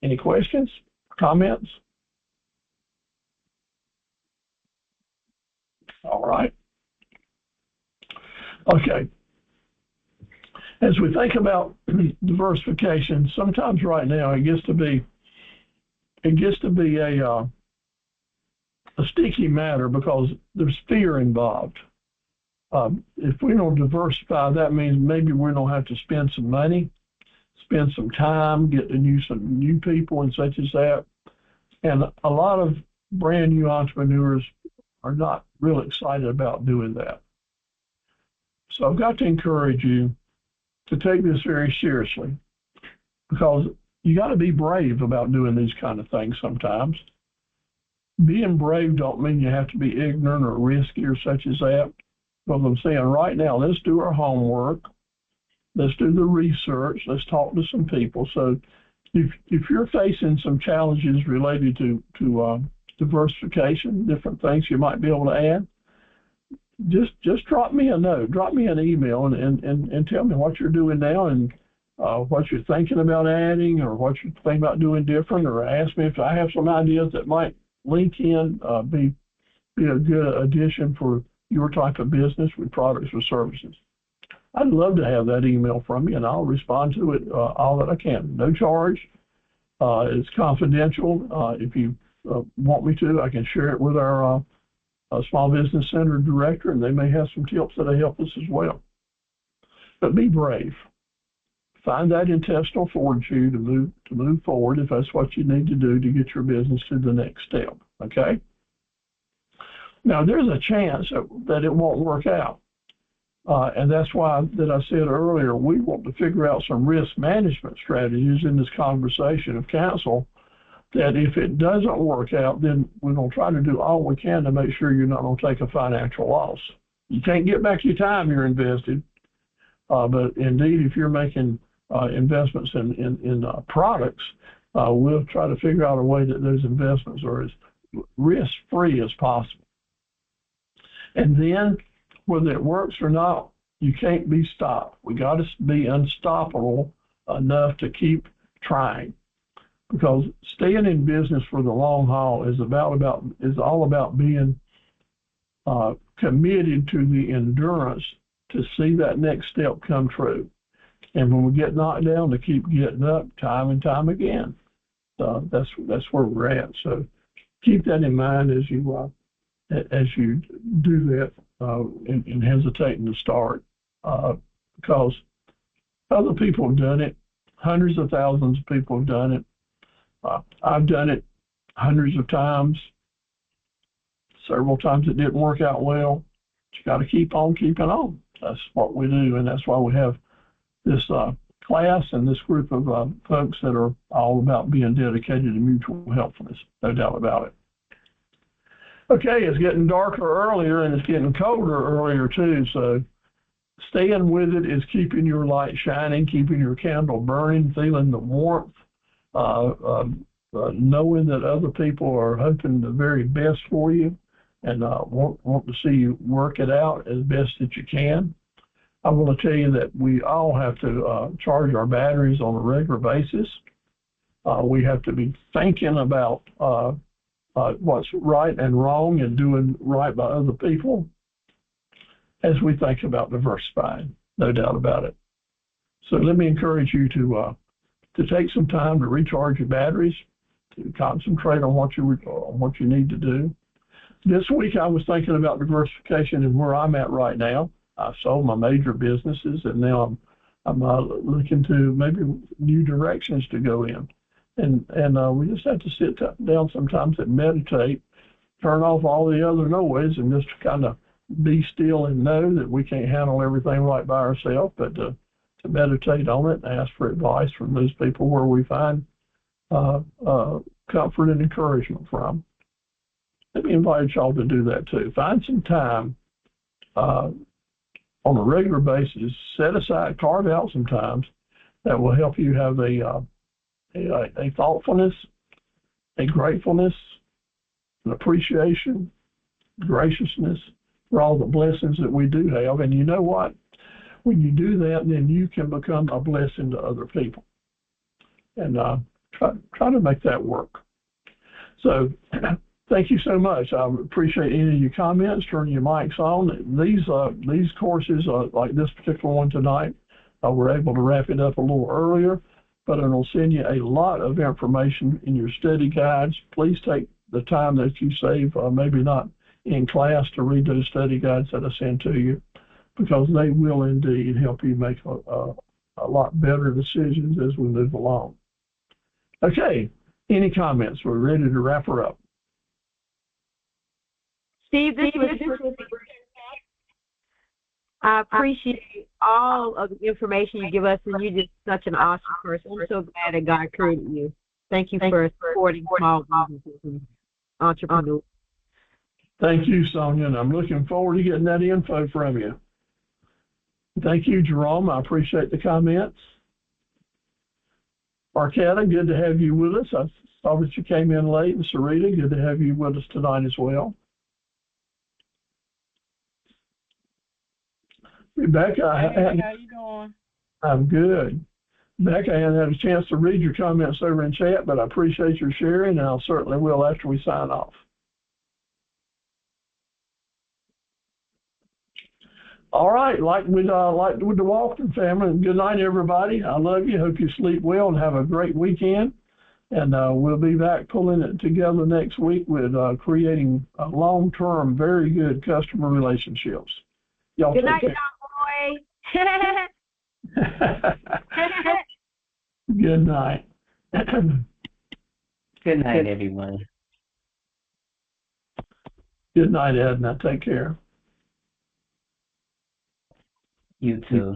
Any questions, comments? All right. Okay. As we think about diversification, sometimes right now it gets to be a sticky matter because there's fear involved. If we don't diversify, that means maybe we don't have to spend some money, spend some time, get to know some new people and such as that. And a lot of brand new entrepreneurs are not real excited about doing that. So I've got to encourage you to take this very seriously, because you got to be brave about doing these kind of things sometimes. Being brave don't mean you have to be ignorant or risky or such as that. But I'm saying right now, let's do our homework. Let's do the research. Let's talk to some people. So if you're facing some challenges related to diversification, different things you might be able to add, just drop me a note, drop me an email, and tell me what you're doing now and what you're thinking about adding, or what you're thinking about doing different, or ask me if I have some ideas that might link in, be a good addition for your type of business with products or services. I'd love to have that email from you, and I'll respond to it all that I can. No charge. It's confidential. If you want me to, I can share it with our Small Business Center director, and they may have some tips that'll help us as well. But be brave. Find that intestinal fortitude to move forward if that's what you need to do to get your business to the next step. Okay? Now, there's a chance that it won't work out. And that's why that I said earlier, we want to figure out some risk management strategies in this conversation of counsel, that if it doesn't work out, then we're going to try to do all we can to make sure you're not going to take a financial loss. You can't get back your time you're invested, but indeed, if you're making investments in products, we'll try to figure out a way that those investments are as risk-free as possible. And then, whether it works or not, you can't be stopped. We got to be unstoppable enough to keep trying, because staying in business for the long haul is all about being committed to the endurance to see that next step come true. And when we get knocked down, to keep getting up time and time again. That's where we're at. So keep that in mind as you do that and hesitating to start, because other people have done it. Hundreds of thousands of people have done it. I've done it hundreds of times. Several times it didn't work out well. But you got to keep on keeping on. That's what we do, and that's why we have this class and this group of folks that are all about being dedicated to mutual helpfulness. No doubt about it. Okay, it's getting darker earlier, and it's getting colder earlier too, so staying with it is keeping your light shining, keeping your candle burning, feeling the warmth, knowing that other people are hoping the very best for you and want to see you work it out as best that you can. I want to tell you that we all have to charge our batteries on a regular basis. We have to be thinking about what's right and wrong and doing right by other people as we think about diversifying, no doubt about it. So let me encourage you to take some time to recharge your batteries, to concentrate on what you need to do. This week I was thinking about diversification and where I'm at right now. I've sold my major businesses, and now I'm looking to maybe new directions to go in. And we just have to sit down sometimes and meditate, turn off all the other noise, and just kind of be still and know that we can't handle everything right by ourselves, but to meditate on it and ask for advice from those people where we find comfort and encouragement from. Let me invite y'all to do that too. Find some time on a regular basis, set aside, carve out some times that will help you have a thoughtfulness, a gratefulness, an appreciation, graciousness for all the blessings that we do have. And you know what? When you do that, then you can become a blessing to other people. And try to make that work. So thank you so much. I appreciate any of your comments. Turn your mics on. These courses, like this particular one tonight, we're able to wrap it up a little earlier, but it'll send you a lot of information in your study guides. Please take the time that you save, maybe not in class, to read those study guides that I send to you, because they will indeed help you make a lot better decisions as we move along. Okay, any comments? We're ready to wrap her up. Steve, this was I appreciate all of the information you give us, and you're just such an awesome person. I'm so glad that God created you. Thank you for supporting small businesses and entrepreneurs. Thank you, Sonia, and I'm looking forward to getting that info from you. Thank you, Jerome. I appreciate the comments. Arcata, good to have you with us. I saw that you came in late, and Sarita, good to have you with us tonight as well. Rebecca, hey, how you doing? I'm good. Becca, I hadn't had a chance to read your comments over in chat, but I appreciate your sharing, and I certainly will after we sign off. All right, like with the Walton family, good night, everybody. I love you. Hope you sleep well and have a great weekend. And we'll be back pulling it together next week with creating long-term, very good customer relationships. Y'all Good take night, care. boy. Good night. Good night, everyone. Good night, Edna. Take care. You too.